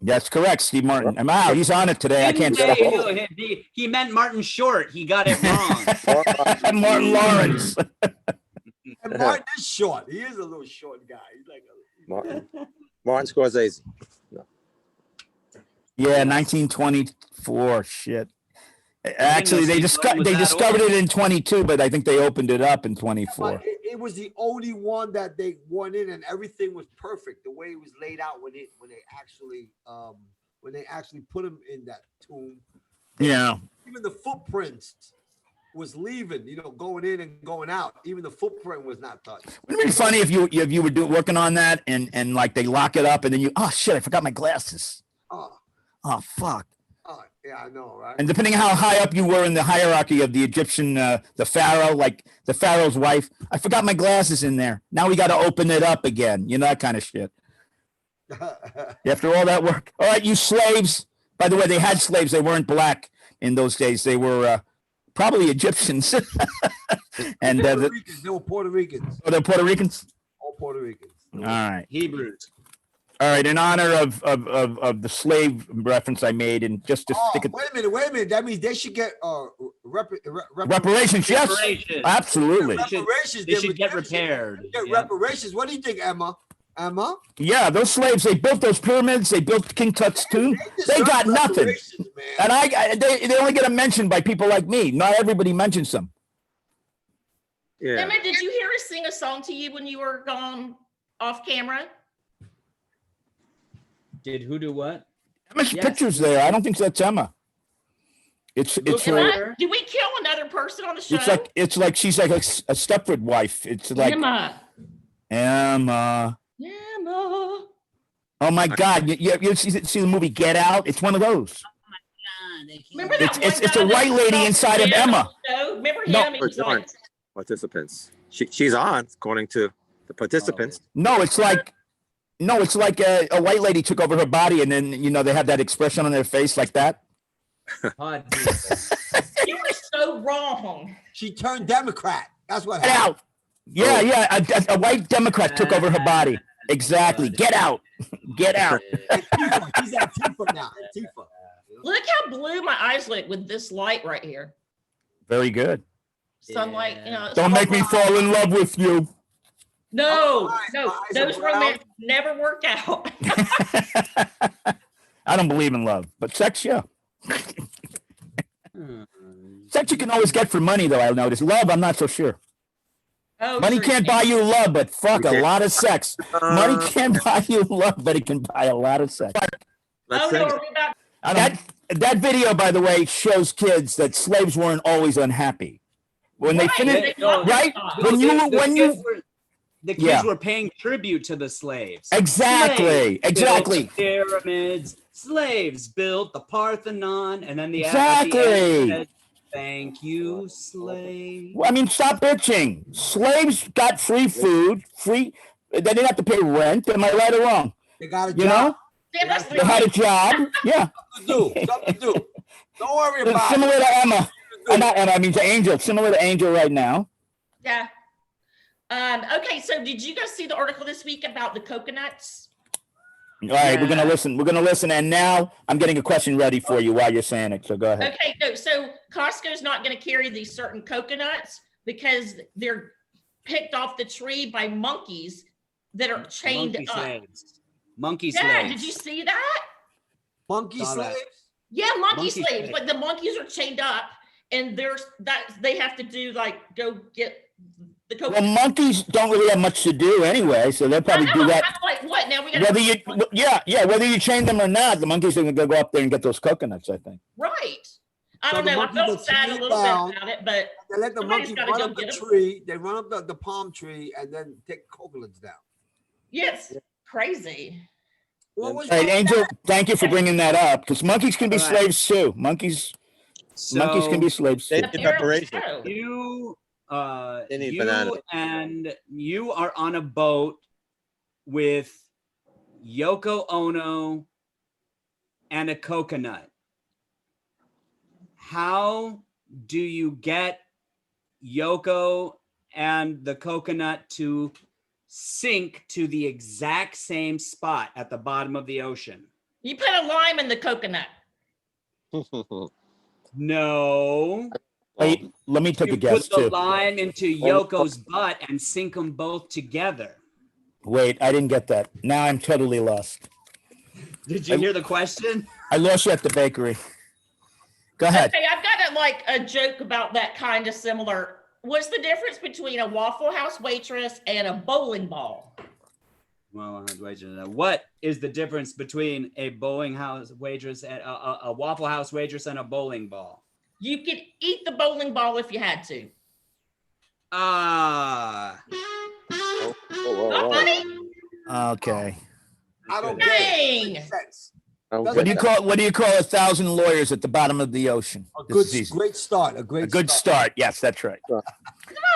That's correct, Steve Martin. Wow, he's on it today. I can't Didn't say. say, no, he meant Martin Short. He got it wrong. Martin Lawrence. And Martin is short. He is a little short guy. He's like Martin Scorsese. Yeah, 1924. Shit. Actually, they discovered it in 22, but I think they opened it up in 24. It was the only one that they went in, and everything was perfect. The way it was laid out when they actually put him in that tomb. Yeah. Even the footprints was leaving, going in and going out. Even the footprint was not touched. Wouldn't it be funny if you were working on that and like they lock it up and then oh shit, I forgot my glasses. Oh fuck. Yeah, I know, right? And depending on how high up you were in the hierarchy of the Egyptian, the pharaoh, like the pharaoh's wife, I forgot my glasses in there. Now we got to open it up again. That kind of shit. After all that work. All right, you slaves. By the way, they had slaves. They weren't black in those days. They were probably Egyptians. And they were Puerto Ricans. Oh, they're Puerto Ricans? All Puerto Ricans. All right. Hebrews. All right, in honor of the slave reference I made, and just to stick it. Wait a minute. That means they should get reparations. Yes, reparations. Absolutely. They should get repaired. Get reparations. What do you think, Emma? Yeah, those slaves. They built those pyramids. They built King Tut's tomb. They got nothing, and they only get a mention by people like me. Not everybody mentions them. Yeah. Emma, did you hear us sing a song to you when you were gone off camera? Did who do what? Emma's pictures there. I don't think that's Emma. It's her. Do we kill another person on the show? It's like she's like a Stepford wife. It's like Emma. Oh my God! You see the movie Get Out? It's one of those. Oh my God! Remember that it's a white lady inside of Emma. Remember him? No, participants. She's on, according to the participants. No, it's like a white lady took over her body, and then they have that expression on their face like that. You were so wrong. She turned Democrat. That's what happened. Get out. Yeah. A white Democrat took over her body. Exactly. Get out. Get out. She's at Antifa now. Antifa. Look how blue my eyes look with this light right here. Very good. Sunlight. Don't make me fall in love with you. No, those romances never work out. I don't believe in love, but sex, yeah. Sex you can always get for money, though. I noticed. Love, I'm not so sure. Oh, money can't buy you love, but fuck, a lot of sex. Money can't buy you love, but it can buy a lot of sex. That video, by the way, shows kids that slaves weren't always unhappy. When they finished, right? The kids were paying tribute to the slaves. Exactly. Built pyramids. Slaves built the Parthenon, and then the said, "Thank you, slave." Well, I mean, stop bitching. Slaves got free food, They didn't have to pay rent. Am I right or wrong? They got a job. They had a job. Yeah. Something to do. Don't worry about it. Similar to Emma. Not Emma. I mean to Angel. Similar to Angel right now. Yeah. Okay, so did you guys see the article this week about the coconuts? All right, we're gonna listen, and now I'm getting a question ready for you while you're saying it. So go ahead. Okay, so Costco's not going to carry these certain coconuts because they're picked off the tree by monkeys that are chained up. Monkey slaves. Yeah, did you see that? Monkey slaves? Yeah, monkey slaves. Like the monkeys are chained up, and they have to do go get. Well, monkeys don't really have much to do anyway, so they'll probably do that. I'm like, what? Now we got whether you chain them or not, the monkeys are going to go up there and get those coconuts, I think. Right. I don't know. I felt sad a little bit about it, but they let the monkeys run up the tree. They run up the palm tree and then take coconuts down. Yes, crazy. Hey, Angel, thank you for bringing that up because monkeys can be slaves too. Monkeys can be slaves too. Preparation. You are on a boat with Yoko Ono and a coconut. How do you get Yoko and the coconut to sink to the exact same spot at the bottom of the ocean? You put a lime in the coconut. No. Wait, let me take a You guess put the too. lime into Yoko's butt and sink them both together. Wait, I didn't get that. Now I'm totally lost. Did you hear the question? I lost you at the bakery. Go ahead. Okay, I've got a joke about that kind of similar. What's the difference between a Waffle House waitress and a bowling ball? Well, what is the difference between a bowling house waitress and a Waffle House waitress and a bowling ball? You could eat the bowling ball if you had to. Ah. Not funny? Okay. I don't Dang. get it. What do you call 1,000 lawyers at the bottom of the ocean? A This is easy. great start. A good start. Yes, that's right. That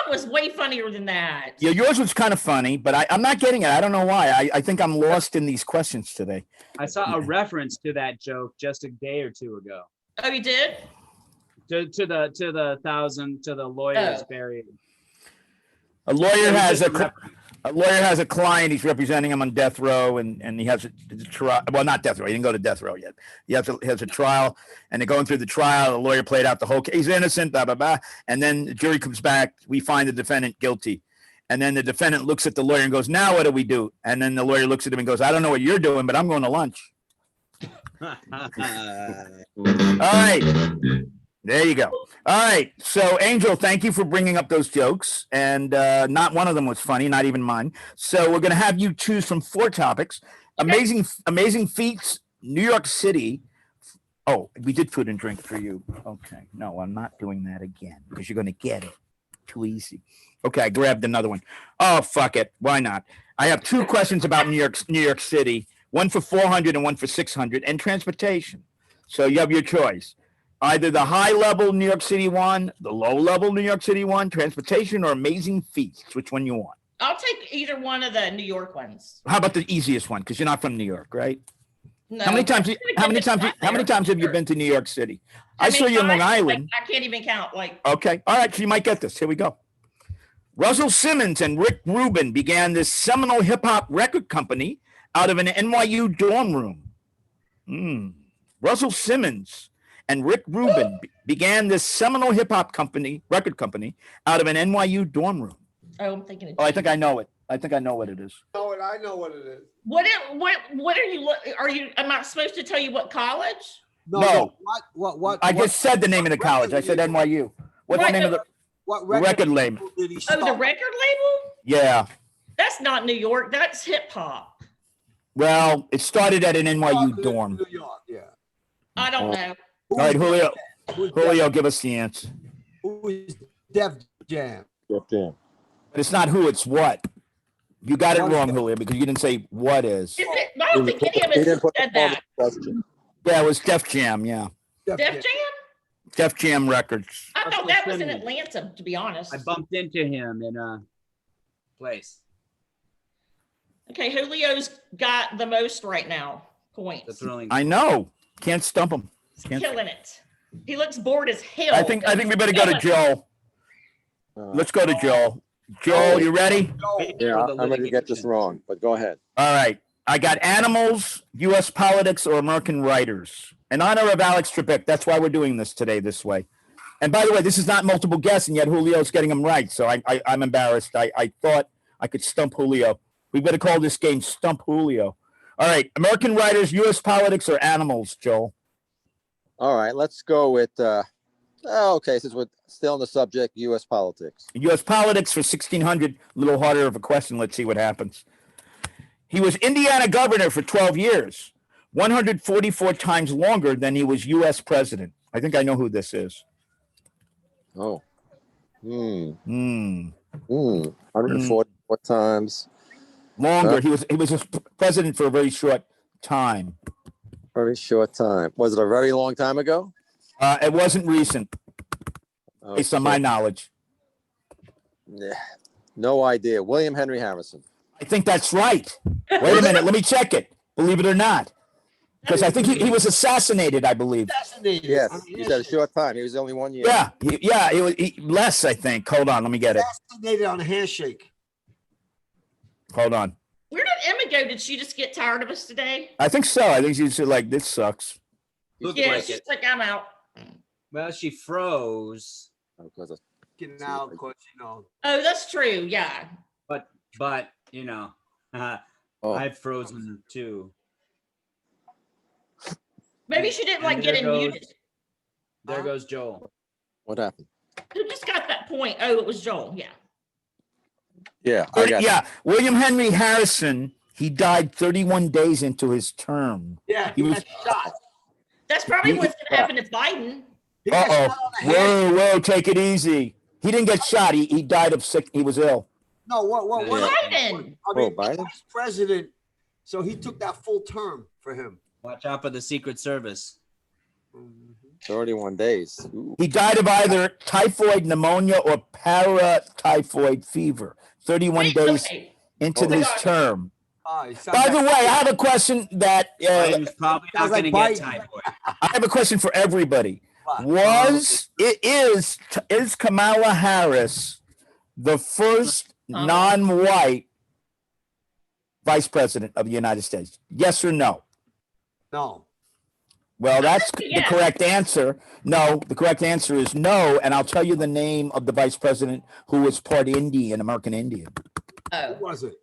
was way funnier than that. Yeah, yours was kind of funny, but I'm not getting it. I don't know why. I think I'm lost in these questions today. I saw a reference to that joke just a day or two ago. Oh, you did? To the lawyers Oh. buried. A lawyer It was has just a reference. a lawyer has a client. He's representing him on death row, and he has a trial. Well, not death row. He didn't go to death row yet. He has a trial, and they're going through the trial. The lawyer played out the whole case. He's innocent, blah blah blah. And then the jury comes back. We find the defendant guilty. And then the defendant looks at the lawyer and goes, "Now what do we do?" And then the lawyer looks at him and goes, "I don't know what you're doing, but I'm going to lunch." All right. There you go. All right. So, Angel, thank you for bringing up those jokes. And not one of them was funny, not even mine. So we're going to have you choose from 4 topics. Amazing feats, New York City. Oh, we did food and drink for you. Okay. No, I'm not doing that again because you're going to get it. Too easy. Okay, I grabbed another one. Oh, fuck it. Why not? I have 2 questions about New York City, one for 400 and one for 600, and transportation. So you have your choice. Either the high-level New York City one, the low-level New York City one, transportation, or amazing feats. Which one you want? I'll take either one of the New York ones. How about the easiest one? Because you're not from New York, right? No. How many times have you been to New York City? I saw you in Long Island. I can't even count. Okay. All right. So you might get this. Here we go. Russell Simmons and Rick Rubin began this seminal hip-hop record company out of an NYU dorm room. Russell Simmons and Rick Rubin began this seminal hip-hop record company out of an NYU dorm room. Oh, I'm thinking. I think I know it. I think I know what it is. I know what it is. What are you? Am I supposed to tell you what college? No. What? I just said the name of the college. I said NYU. What's the name of the record label? Did he Oh, start? the record label? Yeah. That's not New York. That's hip hop. Well, it started at an NYU dorm. New York, yeah. I don't know. All right, Julio. Who's Julio, give us the answer. Who is Def Jam? But it's not who, it's what. You got it wrong, Julio, because you didn't say what is. Is it? I don't think any of us said that. Yeah, it was Def Jam, yeah. Def Jam? Def Jam Records. I thought that was in Atlanta, to be honest. I bumped into him in a place. Okay, Julio's got the most right now. Points. I know. Can't stump him. Killing it. He looks bored as hell. I think we better go to Joel. Let's go to Joel. Joel, you ready? Yeah, I'm ready to get this wrong, but go ahead. All right. I got animals, U.S. politics, or American writers. In honor of Alex Trebek, that's why we're doing this today this way. And by the way, this is not multiple guess, and yet Julio's getting them right. So I'm embarrassed. I thought I could stump Julio. We better call this game Stump Julio. All right. American writers, U.S. politics, or animals, Joel? All right, let's go with, okay, since we're still on the subject, U.S. politics. U.S. politics for 1,600, a little harder of a question. Let's see what happens. He was Indiana governor for 12 years, 144 times longer than he was U.S. president. I think I know who this is. Oh. 144 times. Longer. He was a president for a very short time. Very short time. Was it a very long time ago? It wasn't recent, based on my knowledge. Yeah. No idea. William Henry Harrison. I think that's right. Wait a minute. Let me check it. Believe it or not. Because I think he was assassinated, I believe. Assassinated. Yes, he said a short time. He was only 1 year. Yeah, it was less, I think. Hold on, let me get it. Assassinated on a handshake. Hold on. Where did Emma go? Did she just get tired of us today? I think so. I think she's like, this sucks. Looked Yeah, like she's it. like, I'm out. Well, she froze, Because of- Getting out, because you know. Oh, that's true. Yeah. but you know, Oh. I've frozen too. Maybe she didn't And like get there goes- muted. There goes Joel. What happened? Who just got that point? Oh, it was Joel. Yeah. Yeah, I got Yeah, William Henry Harrison, he died 31 days into his term. Yeah, He he was- got shot. That's probably what's going to happen to Biden. He got Uh-oh. shot on the hand. Whoa, take it easy. He didn't get shot. He died of sick. He was ill. No, what? Yeah. Biden. I mean, Biden? vice president. So he took that full term for him. Watch out for the Secret Service. 31 days. Ooh. He died of either typhoid pneumonia or paratyphoid fever. 31 Wait, days okay. into Oh, his God. term. He sounds By the like- way, I have a question that Biden's probably not sounds going like to get Biden. typhoid. I have a question for everybody. What? Is Kamala Harris the first non-white vice president of the United States? Yes or no? No. Well, that's the Yes. correct answer. No, the correct answer is no. And I'll tell you the name of the vice president who was part Indian, American Indian. Who Oh. was it?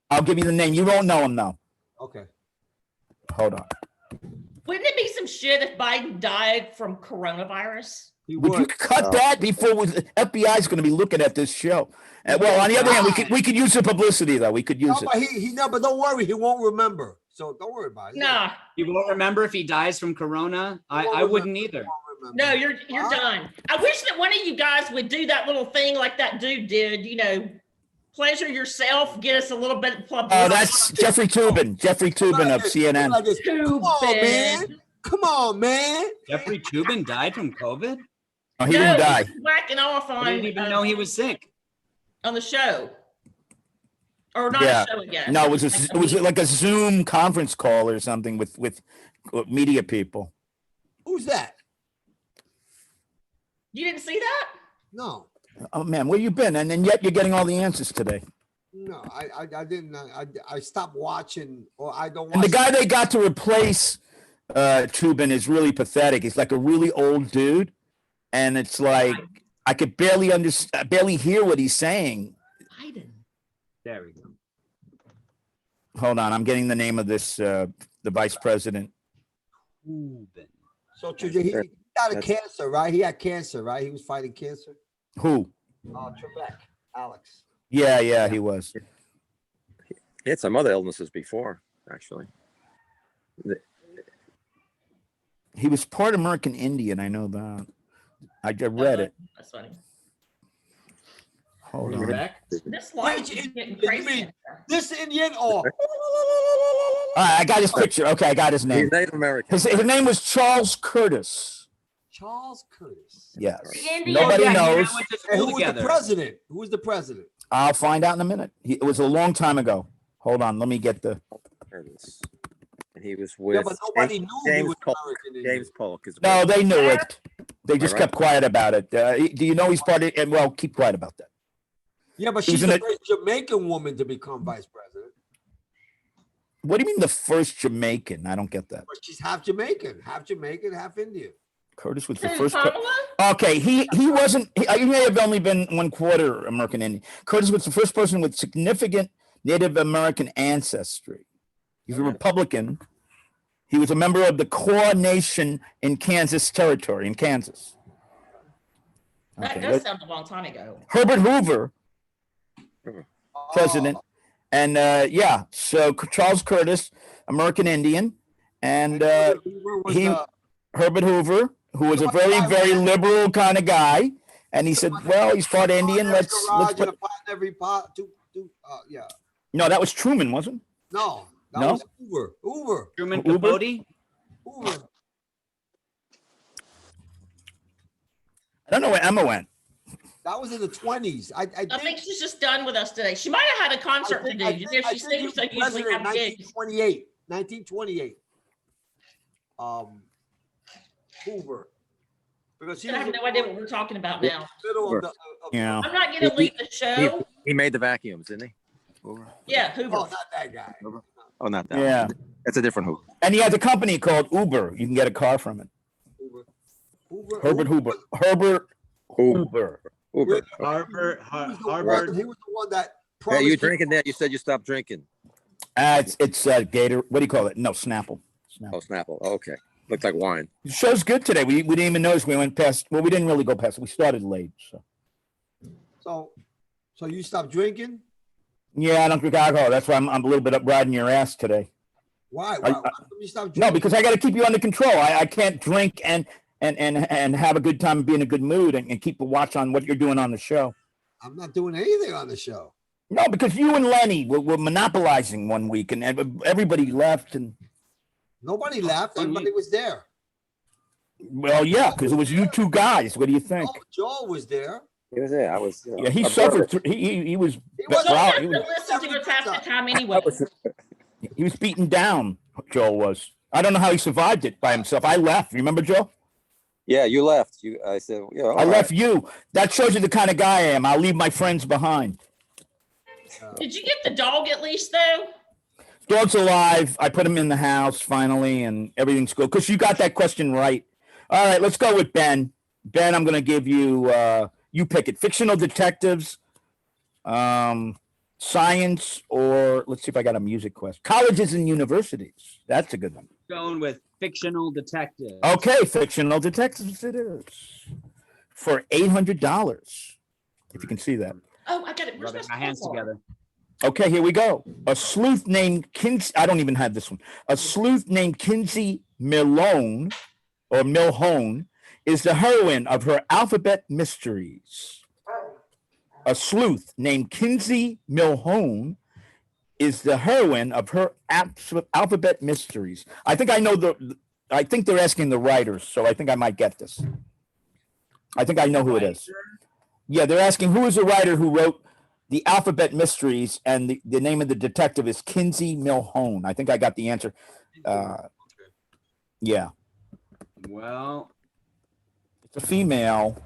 I'll give you the name. You won't know him though. Okay. Hold on. Wouldn't it be some shit if Biden died from coronavirus? He Would you would. cut that before the FBI is going to be looking at this show? Well, on the other hand, we could use the publicity though. We could No, use but it. he no, but don't worry, he won't remember. So don't worry about it. Nah. You won't remember if he dies from corona? I wouldn't either. No, you're done. I wish that one of you guys would do that little thing like that dude did, you know, pleasure yourself, get us a little bit of publicity. Oh, that's Jeffrey Toobin. Jeffrey Toobin of CNN. Come on, man. Come on, man. Jeffrey Toobin died from COVID? Oh, he didn't die. he's whacking off on, I didn't even know he was sick. on the show. Or not Yeah. a show again. No, it was like a Zoom conference call or something with media people. Who's that? You didn't see that? No. Oh man, where you been? And then yet you're getting all the answers today. No, I didn't. I stopped watching, or I don't watch. And the guy they got to replace Toobin is really pathetic. He's like a really old dude, and it's like I could barely hear what he's saying. Biden. There we go. Hold on, I'm getting the name of this the vice president. Toobin. So he got a cancer, right? He had cancer, right? He was fighting cancer. Who? Trebek, Alex. Yeah, he was. He had some other illnesses before, actually. He was part American Indian. I know that. I read it. That's funny. Hold on. Back? This light Which is getting Indian? crazy. You mean this Indian or? All right, I got his picture. Okay, I got his He's name. Native American. His name was Charles Curtis. Charles Curtis. Yes. Indian. Nobody Oh, yeah, knows. we went to And school who was the together. president? Who was the president? I'll find out in a minute. It was a long time ago. Hold on, let me get the. Curtis. And he was Yeah, with but nobody knew he James was Polk. American Indian. James Polk is No, with- they knew it. They just right? kept quiet about it. Do you know he's part of? And well, keep quiet about that. Yeah, but He was she's in the a- first Jamaican woman to become vice president. What do you mean the first Jamaican? I don't get that. But she's half Jamaican, half Indian. Curtis was the Who, first. Kamala? Okay, he wasn't. He may have only been 1/4 American Indian. Curtis was the first person with significant Native American ancestry. He's a Republican. He was a member of the Core Nation in Kansas Territory, in Kansas. That Okay, does sound a long time ago. Herbert Hoover, president, Oh, and yeah. So Charles Curtis, American Indian, and he- Herbert Hoover, who was a very, very liberal kind of guy, and he said, "Well, he's part Indian. Let's put." every pot. Yeah. No, that was Truman, wasn't? No, that No? was Hoover. Truman Uber? Capote? Hoover. I don't know where Emma went. That was in the 20s. I I think think. she's just done with us today. She might have had a concert to do. You know, she seems to usually have gigs. 1928. 1928. Hoover. Because I have no idea what we're talking about now. middle of the, Yeah. I'm not going to leave the show. He made the vacuums, didn't he? Hoover? Yeah, Hoover. Oh, not that guy. Hoover? Oh, not that. Yeah. One. That's a different Hoover. And he has a company called Uber. You can get a car from it. Hoover. Herbert Hoover. Herbert Hoover. Hoover. Harvard. He was the one that Hey, promised. you drinking that? You said you stopped drinking. It's Gator. What do you call it? No, Snapple. Oh, Snapple. Okay. Looked like wine. The show's good today. We didn't even notice we went past. Well, we didn't really go past. We started late. So So you stopped drinking? yeah, I don't drink alcohol. That's why I'm a little bit up riding your ass today. Why? I- Why did you stop drinking? No, because I got to keep you under control. I can't drink and have a good time and be in a good mood and keep a watch on what you're doing on the show. I'm not doing anything on the show. No, because you and Lenny were monopolizing one week and everybody left. And Nobody left. Everybody was there. well, yeah, because it was you two guys. What do you think? Oh, Joel was there. He was there. I was. Yeah, he suffered. He was. wasn't Don't wow, have he to was listen to us half the time anyway. he was beaten down. Joel was. I don't know how he survived it by himself. I left. Remember, Joe? Yeah, you left. I said, yeah. I left you. That shows you the kind of guy I am. I'll leave my friends behind. Did you get the dog at least though? Dog's alive. I put him in the house finally, and everything's good. Because you got that question right. All right, let's go with Ben. Ben, I'm going to give you. You pick it. Fictional detectives, science, or let's see if I got a music question. Colleges and universities. That's a good one. Going with fictional detective. Okay, fictional detectives it is for $800. If you can see that. Oh, I got it. Where's Rubbing my hands together. Okay, here we go. A sleuth named Kinsey. I don't even have this one. A sleuth named Kinsey Milhone or Milhone is the heroine of her alphabet mysteries. A sleuth named Kinsey Milhone is the heroine of her alphabet mysteries. I think I know I think they're asking the writers, so I think I might get this. I think I know who it is. Yeah, they're asking who is the writer who wrote the alphabet mysteries, and the name of the detective is Kinsey Milhone. I think I got the answer. Yeah, Well, it's a female.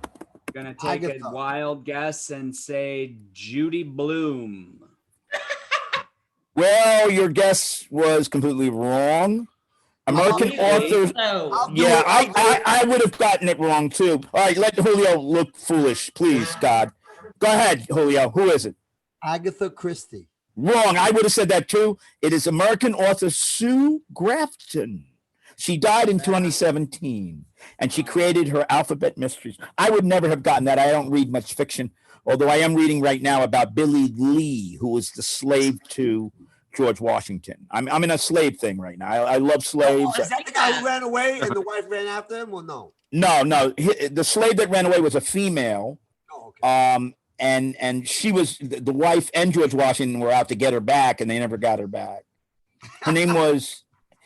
gonna take a Agatha. wild guess and say Judy Bloom. Well, your guess was completely wrong. American Really? authors. So, I'll do Yeah, it. I'll do it. I would have gotten it wrong too. All right, let Julio look foolish, please, God. Go ahead, Julio. Who is it? Agatha Christie. Wrong. I would have said that too. It is American author Sue Grafton. She died in 2017, and she created her alphabet mysteries. I would never have gotten that. I don't read much fiction, although I am reading right now about Billy Lee, who was the slave to George Washington. I'm in a slave thing right now. I love slaves. Oh, is that the guy who ran away and the wife ran after him, or no? No. The slave that ran away was a female. Oh, okay. And she was the wife, and George Washington were out to get her back, and they never got her back. Her name was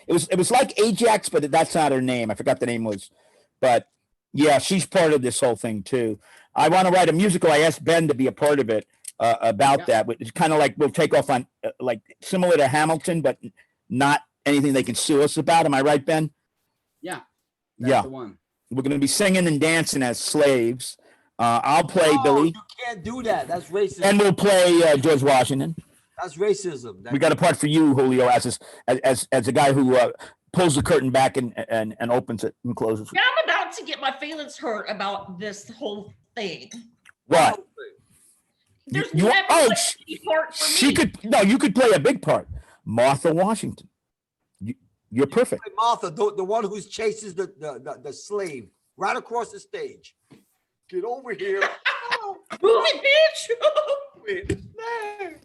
it was like Ajax, but that's not her name. I forgot the name was, but yeah, she's part of this whole thing too. I want to write a musical. I asked Ben to be a part of it about that. It's kind of like we'll take off on like similar to Hamilton, but not anything they can sue us about. Am I right, Ben? Yeah. Yeah. The one. We're going to be singing and dancing as slaves. I'll play No, Billy, you can't do that. That's racism. and we'll play George Washington. That's racism. We got a part for you, Julio, as a guy who pulls the curtain back and opens it and closes it. yeah, I'm about to get my feelings hurt about this whole thing. What? There's You- never oh, like any part for She me. could you could play a big part. Martha Washington. You're perfect. Martha, the one who chases the slave right across the stage. Get over here. Move it, bitch.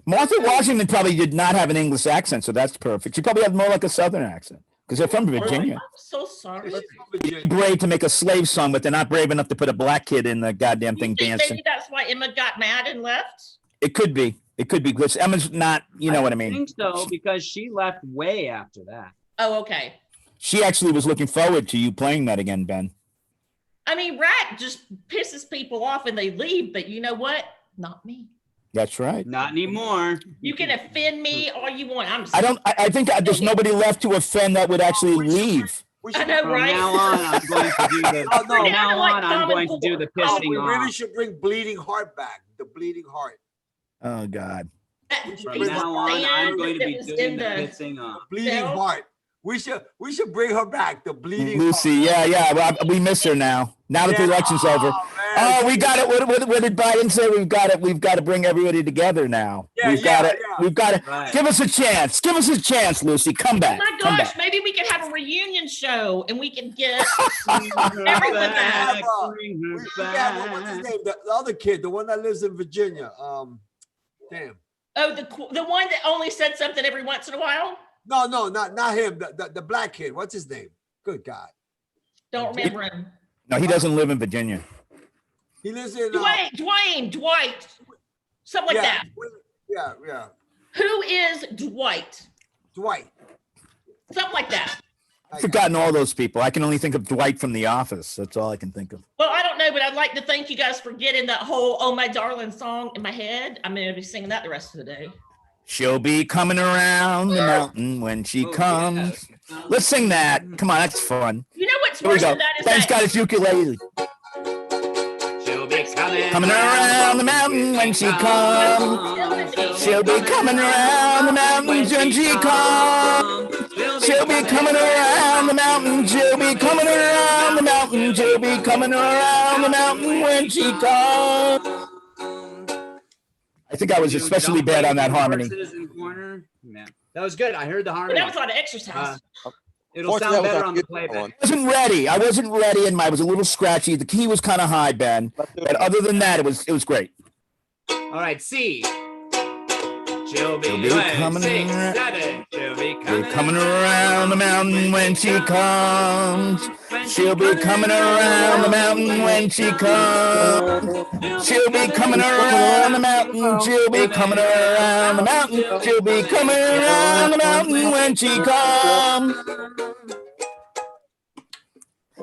Martha Washington probably did not have an English accent, so that's perfect. She probably had more like a Southern accent because they're from Virginia. I'm so sorry. Brave to make a slave song, but they're not brave enough to put a black kid in the goddamn You thing think dancing. maybe that's why Emma got mad and left? It could be. It could be because Emma's not. You know what I I mean? think so because she left way after that. Oh, okay. She actually was looking forward to you playing that again, Ben. I mean, Rat just pisses people off and they leave, but you know what? Not me. That's right. Not anymore. You can offend me all you want. I think there's nobody left to offend that would actually leave. I know, From right? now on, I'm going to do the. No, no. From now Like on, I'm Common going to do the Core. We pissing really off. should bring Bleeding Heart back. The Bleeding Heart. Oh God. From now on, I'm going to be doing the pissing The off. Bleeding Phil? Heart. We should bring her back. The Bleeding Lucy, Heart. yeah. Well, we miss her now. Now that the Yeah. election's over. man. Oh, we got it. What did Biden say? We've got it. We've got to bring everybody together now. Yeah, We've got yeah, it. yeah. We've got to Right. give us a chance. Give us a chance, Lucy. Come Oh back. my Come gosh, back. maybe we could have a reunion show and we can get Bring her Everyone back, back. bring We her got what's his back. name? The other kid, the one that lives in Virginia. Damn. the one that only said something every once in a while. No, not him. The black kid. What's his name? Good God. Don't remember him. No, he doesn't live in Virginia. He lives in. Dwight, something like yeah, that. yeah. Who is Dwight? Dwight. Something like that. I've forgotten all those people. I can only think of Dwight from The Office. That's all I can think of. Well, I don't know, but I'd like to thank you guys for getting that whole "Oh My Darling" song in my head. I'm going to be singing that the rest of the day. She'll be coming around the mountain when she comes. Yeah. Let's sing that. Come on, that's fun. You know what's Here we worse go. than that is Ben's that got his ukulele. She'll be Coming around the mountain when she comes. She'll be coming around the mountain when she comes. She'll be coming around the mountain. She'll be coming around the mountain. She'll be coming around the mountain when she comes. I think I was especially bad on that harmony. Yeah. That was good. I heard the But harmony. that was a lot of exercise. It'll Fortunately, sound that was better our on the good playback. one. I wasn't ready, and I was a little scratchy. The key was kind of high, Ben. But other than that, it was great. All right, C. She'll be, She'll be coming 6, around- 7. She'll be We're coming around the mountain when she comes. She'll be coming around the mountain when she comes. She'll be coming around the mountain. She'll be coming around the mountain. She'll be coming around the mountain when she comes.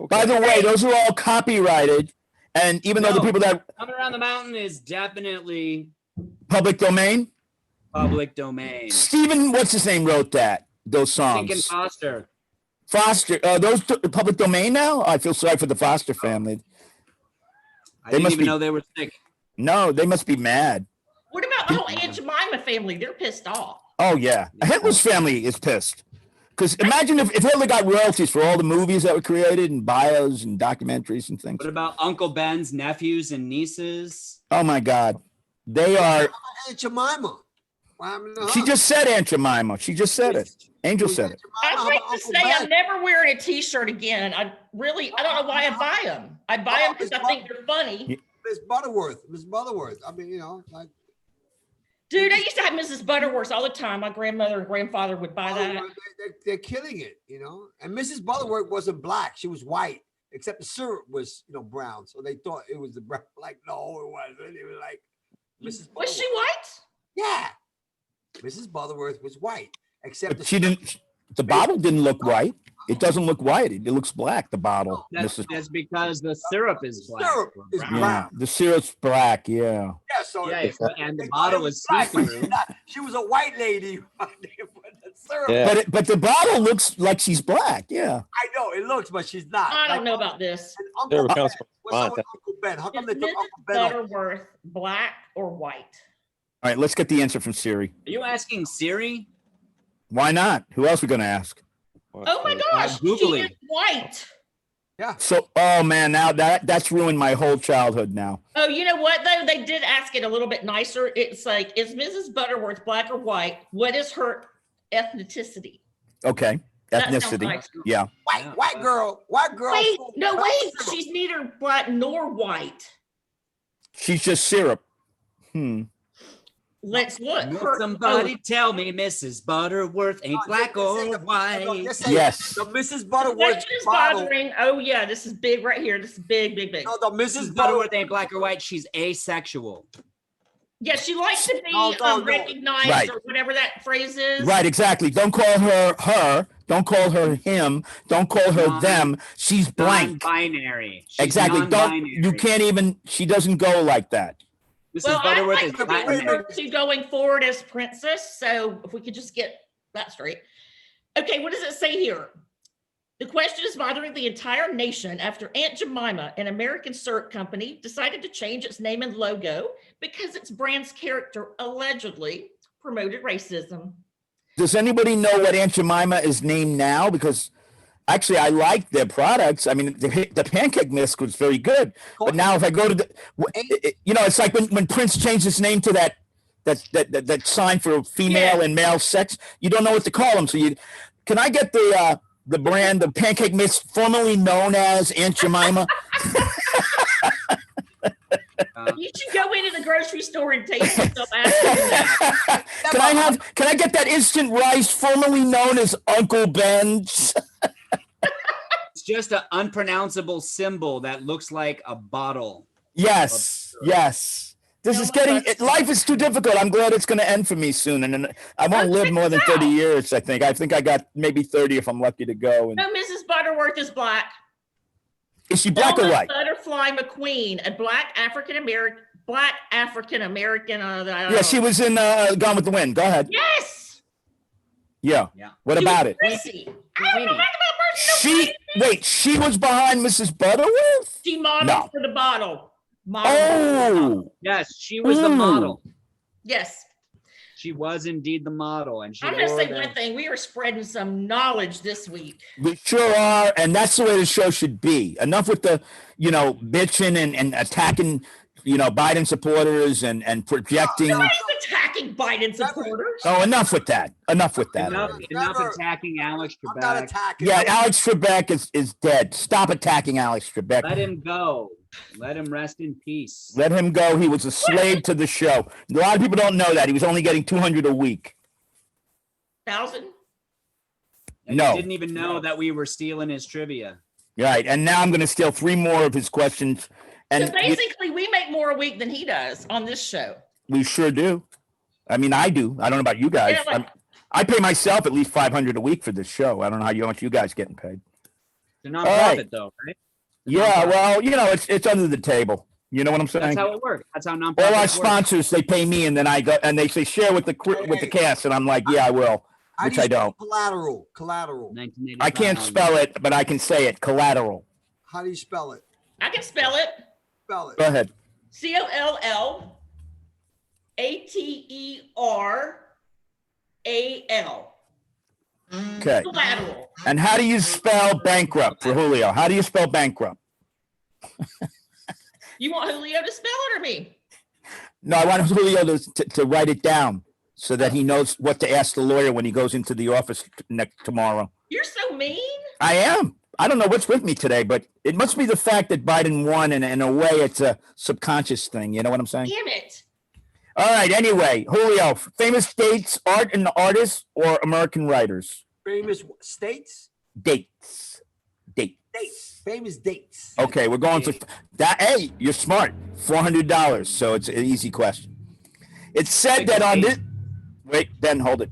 By the way, those are all copyrighted. And even though the people that Coming Around the Mountain is definitely public domain, public domain. Stephen, what's his name, wrote those Lincoln songs. Foster. Foster, those public domain now? I feel sorry for the Foster family. I They didn't must even be- know they were sick. No, they must be mad. What about the whole Aunt Jemima family? They're pissed off. Oh yeah, Hitler's family is pissed. Because imagine if Hitler got royalties for all the movies that were created and bios and documentaries and things. What about Uncle Ben's nephews and nieces? Oh my God, they are. Aunt Jemima. What happened to her? She just said Aunt Jemima. She just said it. Angel said it. I'd How like about to Uncle say I'm Ben? never wearing a T-shirt again. I don't know why I buy them. I buy them because I think they're funny. Miss Butterworth. I mean, like. Dude, I used to have Mrs. Butterworth all the time. My grandmother and grandfather would buy that. They're killing it, And Mrs. Butterworth wasn't black; she was white. Except the syrup was, brown. So they thought it was the brown. Like, no, it wasn't. It was like Mrs. Butterworth. Was she white? Yeah, Mrs. Butterworth was white. Except But she didn't. The bottle didn't look white. It doesn't look white. It looks black. The bottle. That's because the syrup is black. Syrup is Brown. brown. Yeah, the syrup's black. Yeah. Yeah, so Yeah, and the they thought bottle it was black, but see-through. she was a white lady. But the syrup. Yeah. But the bottle looks like she's black. Yeah. I know it looks, but she's not. I don't Like, know about this. and There Uncle we Ben. go. What's up with Uncle Ben? How come Is they took Mrs. Uncle Ben off? Butterworth black or white? All right, let's get the answer from Siri. Are you asking Siri? Why not? Who else we gonna ask? Oh my gosh, she Googling. is white. So, oh man, now that's ruined my whole childhood now. Oh, you know what though? They did ask it a little bit nicer. It's like, is Mrs. Butterworth black or white? What is her ethnicity? Okay, That sounds ethnicity. nice. Yeah. White girl. Wait, no, wait. She's neither black nor white. She's just syrup. Let's look. Will Her- somebody tell me Mrs. Butterworth ain't black or white? Yes. The Mrs. oh, Butterworth that's just bottle. bothering. Oh yeah, this is big right here. This is big, big, big. No, the Mrs. Mrs. Butterworth ain't black or white. She's asexual. Yeah, she likes to be No. recognized Right. or whatever that phrase is. Right, exactly. Don't call her her. Don't call her him. Don't call her them. She's blank. Non-binary. She's Exactly. Don't. non-binary. You can't even. She doesn't go like that. Mrs. Well, I'd Butterworth like is to be Latin referred to going forward as princess. So if we could just get that straight. Okay, what does it say here? The question is bothering the entire nation after Aunt Jemima, an American syrup company, decided to change its name and logo because its brand's character allegedly promoted racism. Does anybody know what Aunt Jemima is named now? Because actually, I like their products. I mean, the pancake mix was very good. But now, if I go to it's like when Prince changed his name to that sign for female and male sex. You don't know what to call them. So can I get the brand, the pancake mix, formerly known as Aunt Jemima? You should go into the grocery store and taste yourself asking. Can I get that instant rice, formerly known as Uncle Ben's? It's just an unpronounceable symbol that looks like a bottle. Yes. This is life is too difficult. I'm glad it's going to end for me soon. And I won't live more than 30 years, I think. I think I got maybe 30 if I'm lucky to go. No, Mrs. Butterworth is black. Is she black or white? Butterfly McQueen, a black African American. Yeah, she was in Gone with the Wind. Go ahead. Yes. Yeah. What about it? She was behind Mrs. Butterworth? She modeled for the bottle. Oh. Yes, she was the model. Yes. She was indeed the model. And I'm going to say one thing. We are spreading some knowledge this week. We sure are. And that's the way the show should be. Enough with the, bitching and attacking, Biden supporters and projecting. Nobody's attacking Biden supporters. Oh, enough with that. Enough attacking Alex Trebek. I'm not attacking. Yeah, Alex Trebek is dead. Stop attacking Alex Trebek. Let him go. Let him rest in peace. Let him go. He was a slave to the show. A lot of people don't know that. He was only getting $200 a week. 1,000? No. He didn't even know that we were stealing his trivia. Right. And now I'm going to steal 3 more of his questions. And so basically, we make more a week than he does on this show. We sure do. I mean, I do. I don't know about you guys. Yeah, I pay myself at least $500 a week for this show. I don't know how much you guys getting paid. It's a nonprofit, though, right? Yeah, well, it's under the table. You know what I'm saying? That's how it works. That's how nonprofits All our work. sponsors, they pay me, and then I go and they say share with the cast, and I'm like, yeah, I will, which I don't. Collateral. I can't spell it, but I can say it. Collateral. How do you spell it? I can spell it. Spell it. Go ahead. COLLATERAL. Okay. Collateral. And how do you spell bankrupt for Julio? How do you spell bankrupt? You want Julio to spell it or me? No, I want Julio to write it down so that he knows what to ask the lawyer when he goes into the office tomorrow. You're so mean. I am. I don't know what's with me today, but it must be the fact that Biden won, and in a way, it's a subconscious thing. You know what I'm saying? Damn it. All right. Anyway, Julio, famous dates, art and artists, or American writers? Famous states? Dates. Famous dates. Okay, we're going for that. Hey, you're smart. $400. So it's an easy question. It's said that on this. Wait, Ben, hold it.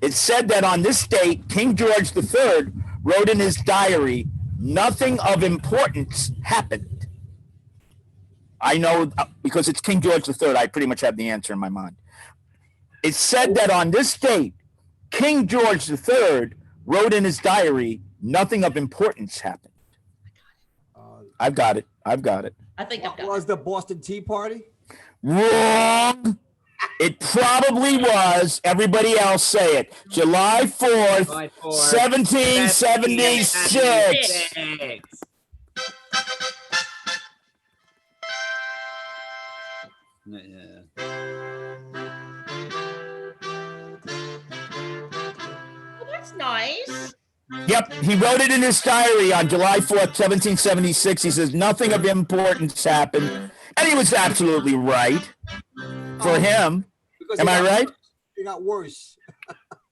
It's said that on this date, King George III wrote in his diary, "Nothing of importance happened." I know because it's King George III. I pretty much have the answer in my mind. It's said that on this date, King George III wrote in his diary, "Nothing of importance happened." I've got it. I think What was the Boston Tea Party? Wrong. It probably was. Everybody else say it. July 4th, 1776. Well, that's nice. Yep, he wrote it in his diary on July 4th, 1776. He says nothing of importance happened. And he was absolutely right for him. Am I right? It got worse.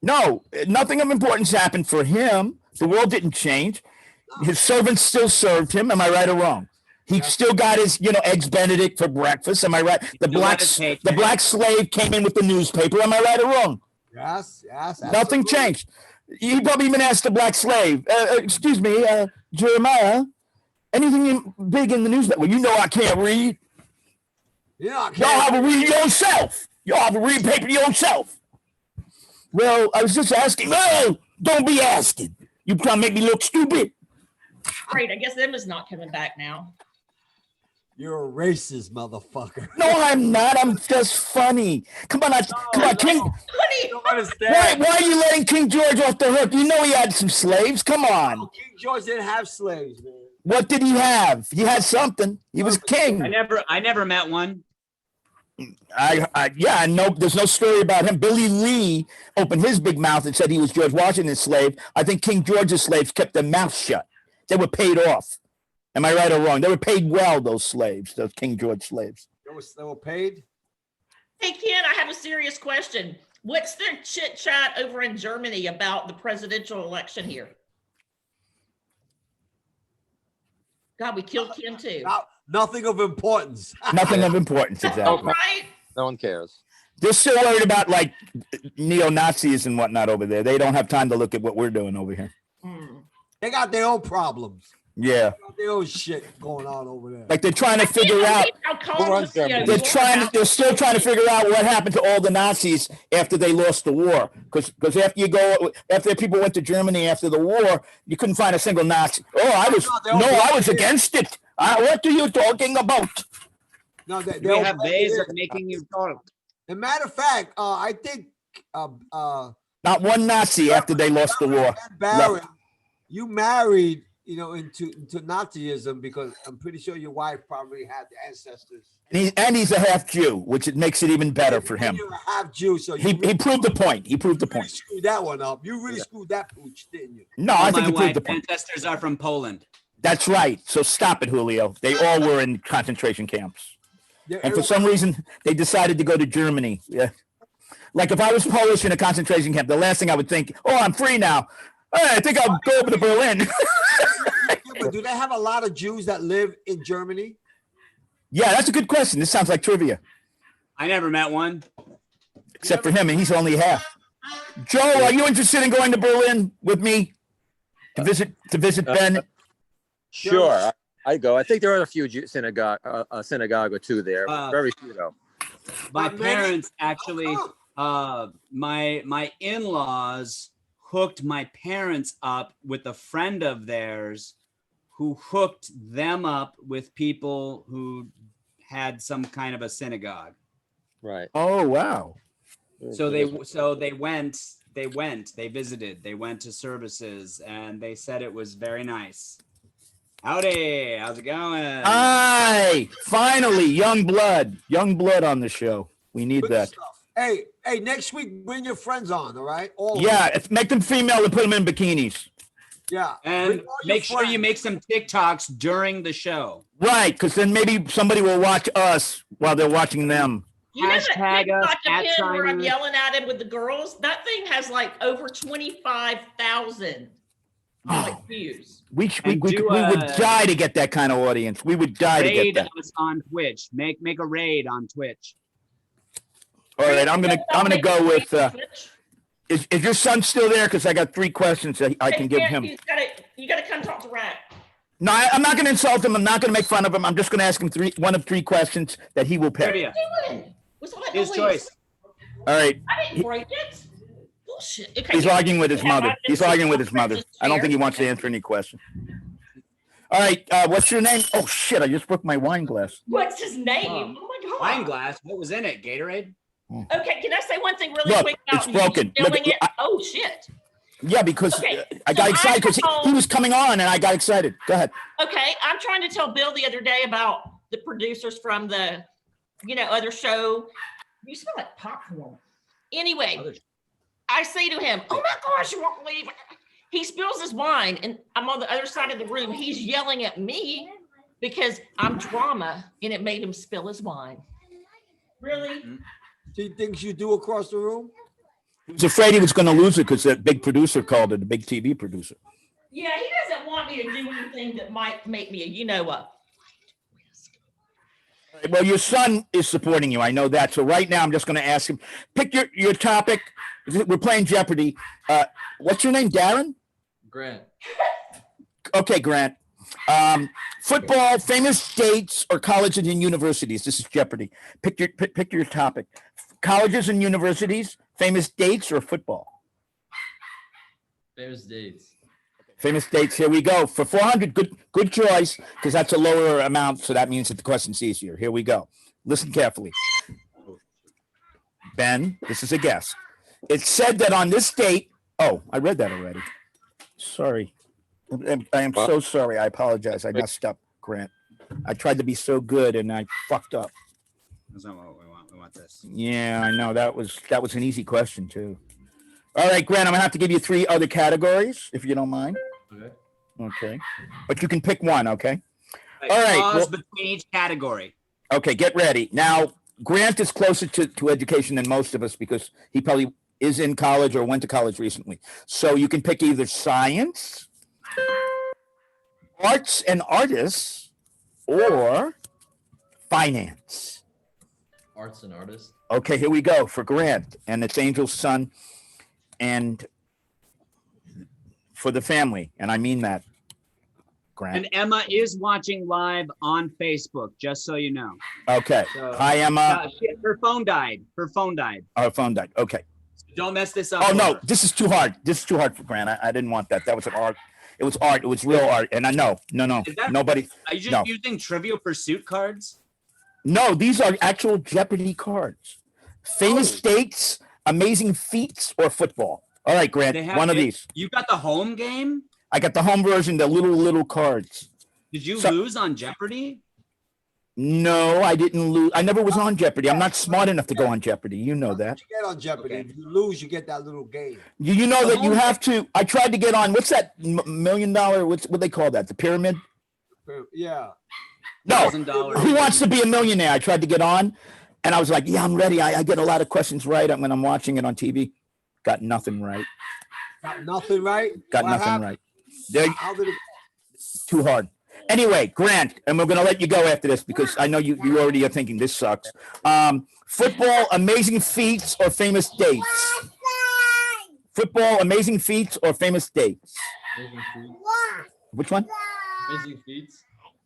No, nothing of importance happened for him. The world didn't change. His servants still served him. Am I right or wrong? He still got his, Eggs Benedict for breakfast. Am I right? The black slave came in with the newspaper. Am I right or wrong? Yes. Nothing changed. He probably even asked the black slave, excuse me, Jeremiah, anything big in the newspaper? Well, I can't read. Yeah, Y'all have to read yourself. Y'all have to read paper yourself. Well, I was just asking. No, don't be asking. You trying to make me look stupid? Great. I guess Emma's not coming back now. You're a racist, motherfucker. No, I'm not. I'm just funny. Come on, come on, King. Honey, don't understand. Why are you letting King George off the hook? You know he had some slaves. Come on. King George didn't have slaves, man. What did he have? He had something. He was king. I never met one. Yeah, no, there's no story about him. Billy Lee opened his big mouth and said he was George Washington's slave. I think King George's slaves kept their mouths shut. They were paid off. Am I right or wrong? They were paid well, those slaves, those King George slaves. They were paid? hey, Ken, I have a serious question. What's the chit chat over in Germany about the presidential election here? God, we killed Ken too. Nothing of importance. Nothing of importance, exactly. Right? No one cares. They're still worried about like neo-Nazis and whatnot over there. They don't have time to look at what we're doing over here. They got their own problems. Yeah. They got their own shit going on over there. Like they're trying to figure out. They're still trying to figure out what happened to all the Nazis after they lost the war. Because after people went to Germany after the war, you couldn't find a single Nazi. I was against it. What are you talking about? No, We have ways of making you talk. As a matter of fact, I think not one Nazi after they lost the war. Barron, you married, into Nazism because I'm pretty sure your wife probably had the ancestors. And he's a half Jew, which it makes it even better for him. You're a half Jew, so he proved the point. He proved the really point. screwed that one up. You really screwed that pooch, didn't you? No, I think he proved the My point. ancestors are from Poland. That's right. So stop it, Julio. They all were in concentration camps. And for some reason, they decided to go to Germany. Yeah. Like if I was Polish in a concentration camp, the last thing I would think, oh, I'm free now. Hey, I think I'll go over to Berlin. But do they have a lot of Jews that live in Germany? Yeah, that's a good question. This sounds like trivia. I never met one. Except for him, and he's only half. Joe, are you interested in going to Berlin with me to visit Ben? Sure, I'd go. I think there are a few synagogue or two there, but very few though. My parents actually, my in-laws hooked my parents up with a friend of theirs who hooked them up with people who had some kind of a synagogue. Right. Oh, wow. So they visited, they went to services, and they said it was very nice. Howdy, how's it going? Hi, finally, young blood on the show. We need Good that. stuff. Hey, next week, bring your friends on, all right? Make them female and put them in bikinis. Yeah. And make sure you make some TikToks during the show. Right, because then maybe somebody will watch us while they're watching them. You know Hashtag that us TikTok of at him where I'm Chinese. yelling at him with the girls? That thing has like over 25,000 views. We And would do die to get that kind of audience. We would die to get Raid that. us on Twitch. Make a raid on Twitch. All right, I'm gonna go with. Is your son still there? Because I got 3 questions that I can give him. You gotta come talk to Rat. No, I'm not going to insult him. I'm not going to make fun of him. I'm just going to ask him one of 3 questions that he will pick. Trivia. What's all that His noise? choice. All right. I didn't break it. Bullshit. Okay, He's arguing with his mother. He's arguing with his mother. I don't think he wants to Okay. answer any question. All right. What's your name? Oh, shit. I just broke my wine glass. What's his name? Oh my God. Wine glass. What was in it? Gatorade? Okay, can I say one thing really Look, quick about it's broken. you Look, doing it? Oh shit. Yeah, because Okay, I got so excited because I he was coming on and I got excited. Go ahead. Okay, I'm trying to tell Bill the other day about the producers from the, other show. You smell like popcorn. Anyway, I say to him, "Oh my gosh, you won't believe it." He spills his wine, and I'm on the other side of the room. He's yelling at me because I'm drama, and it made him spill his wine. Really? He thinks you do across the room? He was afraid he was going to lose it because that big producer called it, the big TV producer. Yeah, he doesn't want me to do anything that might make me a Well, your son is supporting you. I know that. So right now, I'm just going to ask him, pick your topic. We're playing Jeopardy. What's your name, Darren? Grant. Okay, Grant. Football, famous states, or colleges and universities. This is Jeopardy. Pick your topic. Colleges and universities, famous dates, or football. Famous dates. Famous dates. Here we go. For 400, good choice, because that's a lower amount, so that means that the question's easier. Here we go. Listen carefully. Ben, this is a guess. It's said that on this date, oh, I read that already. Sorry. I am so sorry. I apologize. I messed up, Grant. I tried to be so good and I fucked up. That's not what we want. We want this. Yeah, I know. That was an easy question too. All right, Grant, I'm gonna have to give you 3 other categories if you don't mind. Okay. Okay. But you can pick one, okay? Like, All right, pause well- between each category. Okay, get ready. Now, Grant is closer to education than most of us because he probably is in college or went to college recently. So you can pick either science, arts and artists, or finance. Arts and artists. Okay, here we go for Grant, and it's Angel's son, and for the family, and I mean that, Grant. And Emma is watching live on Facebook, just so you know. Okay. So- Hi, Emma. Her phone died. Her phone died. Our phone died. Okay. So don't mess this up. Oh for no, her. this is too hard. This is too hard for Grant. I didn't want that. That was an art. It was art. It was real art. And I know, no, Is that- nobody. Are you just no. using Trivial Pursuit cards? No, these are actual Jeopardy cards. Famous dates, amazing feats, or football. All right, Grant, They have one of it- these. You got the home game? I got the home version, the little cards. Did you So- lose on Jeopardy? No, I didn't lose. I never was on Jeopardy. I'm not smart enough to go on Jeopardy. You know that. You get on Jeopardy. Okay. If you lose, you get that little game. You know that you have to. I tried to get on. What's that $1 million? What they call that? The pyramid? Yeah. No. $1,000. Who wants to be a millionaire? I tried to get on, and I was like, "Yeah, I'm ready. I get a lot of questions right when I'm watching it on TV." Got nothing right. Got nothing right. Got What nothing happened? right. There, How did it? too hard. Anyway, Grant, and we're gonna let you go after this because I know you already are thinking this sucks. Football, amazing feats, or famous dates. Football, amazing feats, or famous dates. Amazing feats. Which one? Amazing feats.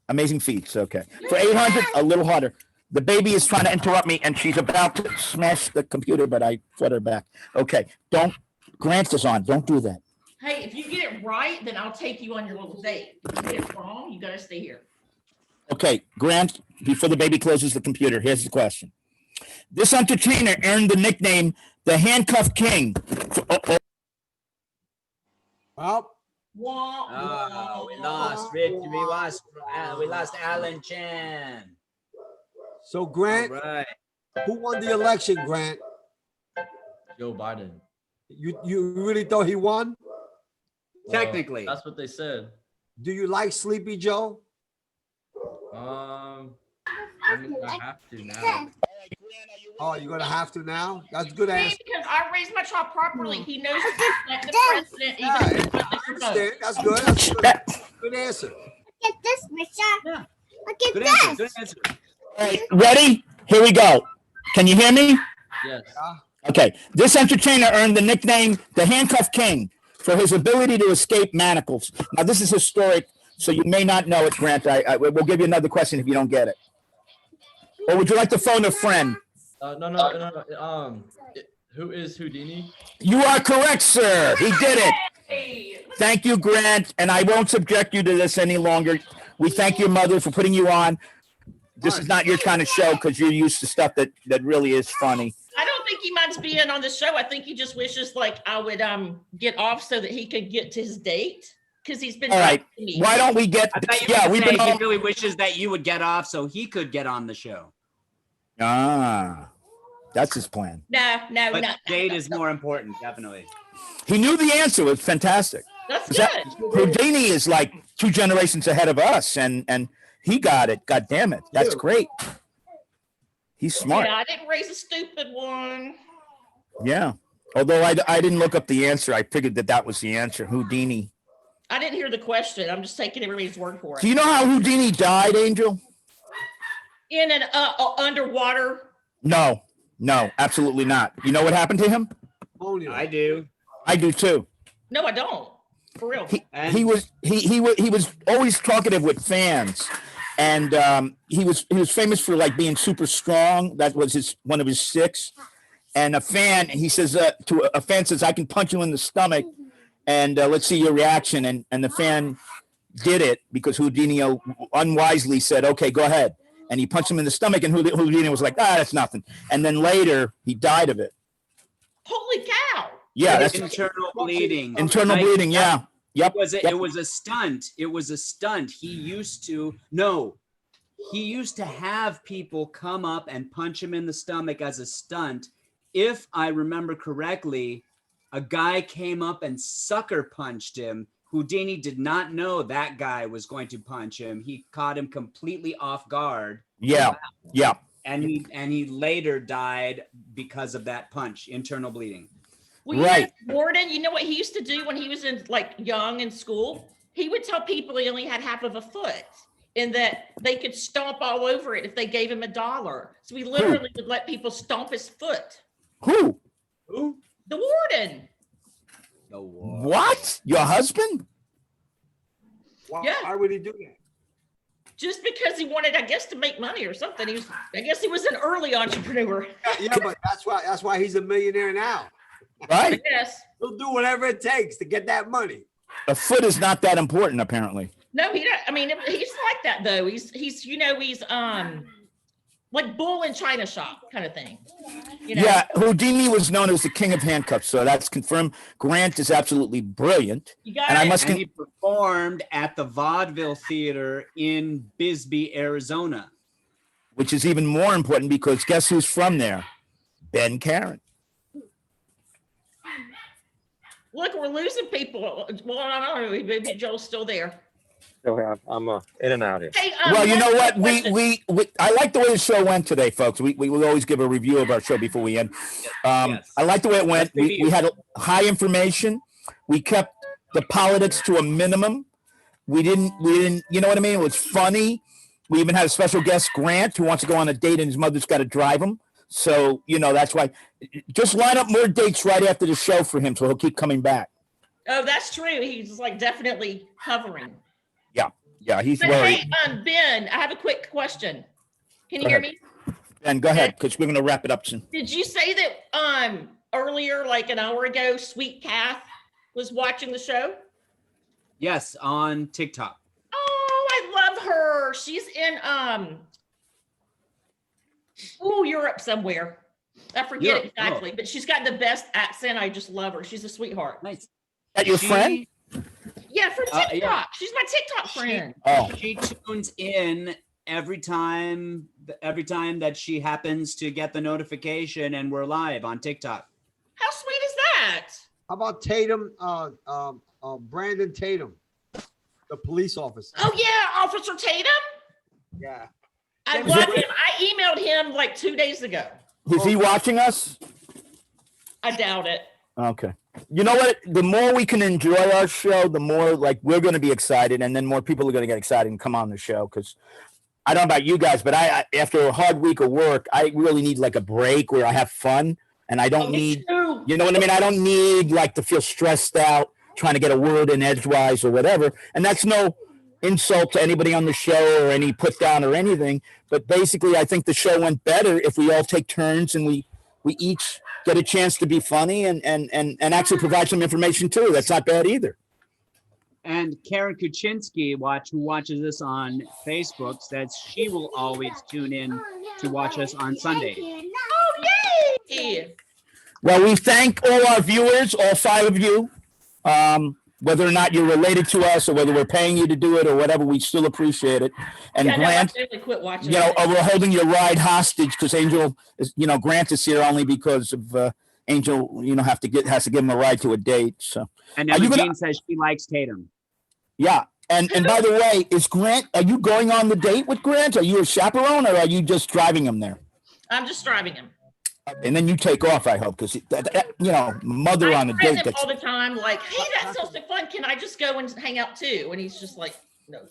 Amazing feats. Okay. For 800, a little harder. The baby is trying to interrupt me, and she's about to smash the computer, but I fought her back. Okay. Don't. Grant is on. Don't do that. Hey, if you get it right, then I'll take you on your little date. If you get it wrong, you gotta stay here. Okay, Grant, before the baby closes the computer, here's the question. This entertainer earned the nickname the Handcuff King. Well, Oh, we lost Rich. We lost Alan Chan. so All Grant, right. who won the election? Grant, Joe Biden. you really thought he won? Technically. That's what they said. Do you like Sleepy Joe? I mean, I have to now. Oh, you're gonna have to now. That's a good See, answer. because I raised my child properly. He knows to respect the president, even Yeah, if it's I not the understand. That's good. That's good. Good answer. Look at this, Misha. Yeah. Look at Good this. answer. Good answer. All right, ready? Here we go. Can you hear me? Yes. Okay. This entertainer earned the nickname the Handcuff King for his ability to escape manacles. Now, this is historic, so you may not know it, Grant. We'll give you another question if you don't get it. Or would you like to phone a friend? No. Who is Houdini? You are correct, sir. He did it. Hey, Thank you, Grant, and I won't subject you to this any longer. We thank your mother for putting you on. This is not your kind of show because you're used to stuff that really is funny. I don't think he minds being on the show. I think he just wishes like I would get off so that he could get to his date because he's been All right. talking to me. Why don't we get? I thought you Yeah, were we've saying been. he really wishes that you would get off so he could get on the show. Ah, that's his plan. No. But date is more important, definitely. He knew the answer. It was fantastic. That's Is good. that- Houdini is like 2 generations ahead of us, and he got it. God damn it, that's great. He's smart. Yeah, I didn't raise a stupid one. Yeah. Although I didn't look up the answer, I figured that was the answer. Houdini. I didn't hear the question. I'm just taking everybody's word for Do it. you know how Houdini died, Angel? In an underwater. No, absolutely not. You know what happened to him? I do. I do too. No, I don't. For real. He was always talkative with fans, and he was famous for like being super strong. That was one of his sticks. And he says to a fan says, "I can punch you in the stomach," and let's see your reaction. And the fan did it because Houdini unwisely said, okay, go ahead. And he punched him in the stomach, and Houdini was like, that's nothing. And then later he died of it. Holy cow. Yeah, that's internal bleeding. internal bleeding. Yeah. Yep. It was a stunt. It was a stunt. He used to have people come up and punch him in the stomach as a stunt. If I remember correctly, a guy came up and sucker punched him. Houdini did not know that guy was going to punch him. He caught him completely off guard. Yeah. Yeah. And he later died because of that punch, internal bleeding. Well, Right. Gordon, you know what he used to do when he was young in school? He would tell people he only had half of a foot and that they could stomp all over it if they gave him $1. So he literally would let people stomp his foot. Who? The warden. What? Your husband? Why would he do that? Just because he wanted, I guess, to make money or something. I guess he was an early entrepreneur. Yeah, but that's why he's a millionaire now. Right. Yes. He'll do whatever it takes to get that money. A foot is not that important, apparently. No, he don't. I mean, he's like that though. He's like bull in China shop kind of thing. You know? Yeah, Houdini was known as the king of handcuffs, so that's confirmed. Grant is absolutely brilliant. You got and it. I must And he performed at the Vaudeville Theater in Bisbee, Arizona. which is even more important because guess who's from there? Ben Karen. Look, we're losing people. Well, I don't know. Maybe Joel's still there. So I'm in and out here. Hey, Well, you know what? question. We I like the way the show went today, folks. We will always give a review of our show before we end. Yes. I like the way it went. We had high information. We kept the politics to a minimum. We didn't, you know what I mean? It was funny. We even had a special guest, Grant, who wants to go on a date and his mother's got to drive him. So, you know, that's why. Just line up more dates right after the show for him so he'll keep coming back. Oh, that's true. He's like definitely hovering. Yeah, he's But worried. hey, Ben, I have a quick question. Can you Go hear ahead. me? And go ahead, because we're going to wrap it up soon. Did you say that earlier, like an hour ago, Sweet Kath was watching the show? Yes, on TikTok. Oh, I love her. She's in Europe somewhere. I forget Europe. exactly, but she's got the best accent. I just love her. She's a sweetheart. Nice. That your friend? Yeah, from TikTok. yeah. She's my TikTok friend. Oh, She tunes in every time that she happens to get the notification and we're live on TikTok. How sweet is that? How about Tatum, Brandon Tatum, the police officer? Oh yeah, Officer Tatum. Yeah. I love him. I emailed him like 2 days ago. is he watching us? I doubt it. Okay. You know what? The more we can enjoy our show, the more like we're going to be excited, and then more people are going to get excited and come on the show. Because I don't know about you guys, but I after a hard week of work, I really need like a break where I have fun, and I don't need, you know what I mean? I don't need like to feel stressed out trying to get a word in edgewise or whatever. And that's no insult to anybody on the show or any put down or anything. But basically, I think the show went better if we all take turns and we each get a chance to be funny and actually provide some information too. That's not bad either. And Karen Kuczynski, who watches us on Facebook, says she will always tune in to watch us on Sunday. Oh yay! Well, we thank all our viewers, all 5 of you. Whether or not you're related to us or whether we're paying you to do it or whatever, we still appreciate it. And Yeah, no, I Grant, totally quit watching. you know, it. we're holding your ride hostage because Angel is, you know, Grant is here only because of Angel, you know, has to give him a ride to a date. So, And Are you Emma gonna- Jean says she likes Tatum. yeah. And by the way, are you going on the date with Grant? Are you a chaperone or are you just driving him there? I'm just driving him. And then you take off, I hope, because, you know, mother I on a threaten date. him all the time, like, hey, that sounds like fun. Can I just go and hang out too? And he's just like, no.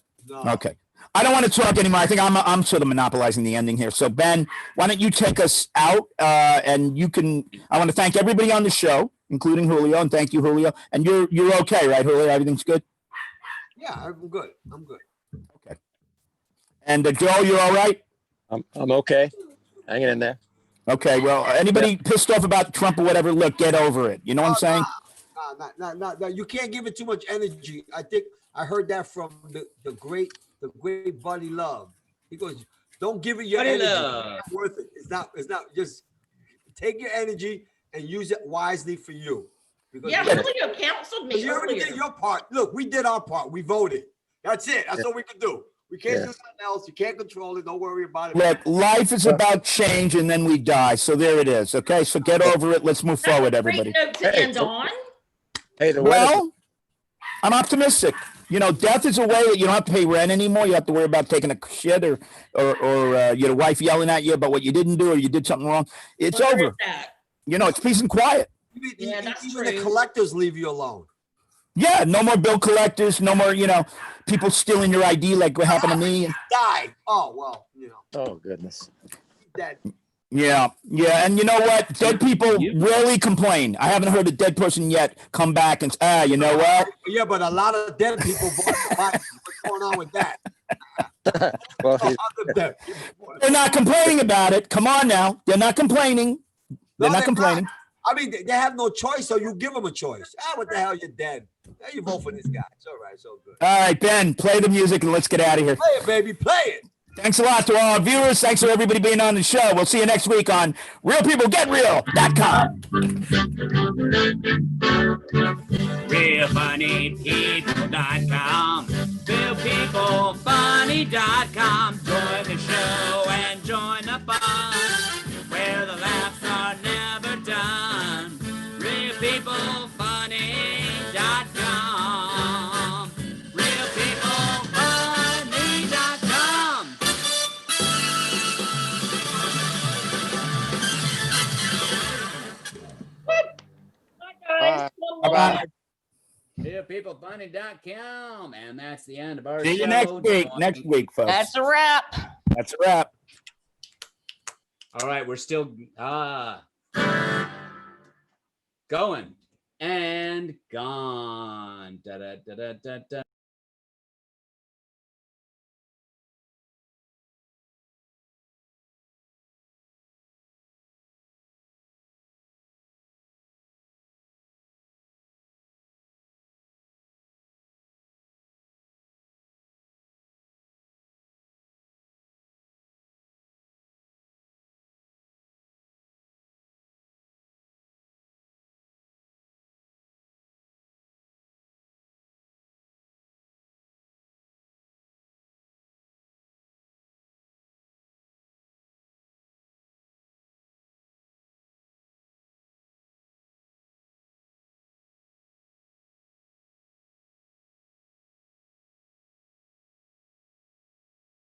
Okay. I don't want to talk anymore. I think I'm sort of monopolizing the ending here. So Ben, why don't you take us out? And you can. I want to thank everybody on the show, including Julio, and thank you, Julio. And you're okay, right, Julio? Everything's good. Yeah, I'm good. I'm good. Okay. And Joe, you're all right? I'm okay. Hanging in there. Okay. Well, anybody pissed off about Trump or whatever? Look, get over it. You know what I'm saying? No. You can't give it too much energy. I think I heard that from the great Buddy Love. He goes, don't give it your Buddy energy. Love. It's not worth it. It's not. Just take your energy and use it wisely for you. Because Yeah, Julio counseled me you already earlier. did your part. Look, we did our part. We voted. That's it. That's all we can do. We can't do nothing else. You can't control it. Don't worry about it. Look, life is about change and then we die. So there it is. Okay. So get over it. Let's move That's forward, a great everybody. note to end on. Hey, the weather. Well, I'm optimistic. You know, death is a way that you don't have to pay rent anymore. You have to worry about taking a shit or your wife yelling at you about what you didn't do or you did something wrong. It's Well, there over. is that. You know, it's peace and quiet. Yeah, that's Even true. the collectors leave you alone. Yeah, no more bill collectors, no more, people stealing your ID like what happened to me. Died. Oh, well, Oh, goodness. Dead. Yeah. And you know what? Dead people rarely complain. I haven't heard a dead person yet come back and say, you know what? Yeah, but a lot of dead people bought the Bible. What's going on with that? Well, They're not complaining about it. Come on now. They're not complaining. They're not complaining. I mean, they have no choice, so you give them a choice. What the hell? You're dead. Now you vote for this guy. It's all right. It's all good. All right, Ben, play the music and let's get out of here. Play it, baby. Play it. Thanks a lot to all our viewers. Thanks for everybody being on the show. We'll see you next week on RealPeopleGetReal.com. RealPunnyPeople.com. RealPeopleFunny.com. Join the show and join the fun where the laughs are never done. RealPeopleFunny.com. RealPeopleFunny.com. Guys, Bye-bye. RealPeopleFunny.com. And that's the end of our See show. you next week, folks. that's a wrap. That's a wrap. All right, we're still going and gone. Da, da, da, da, da, da.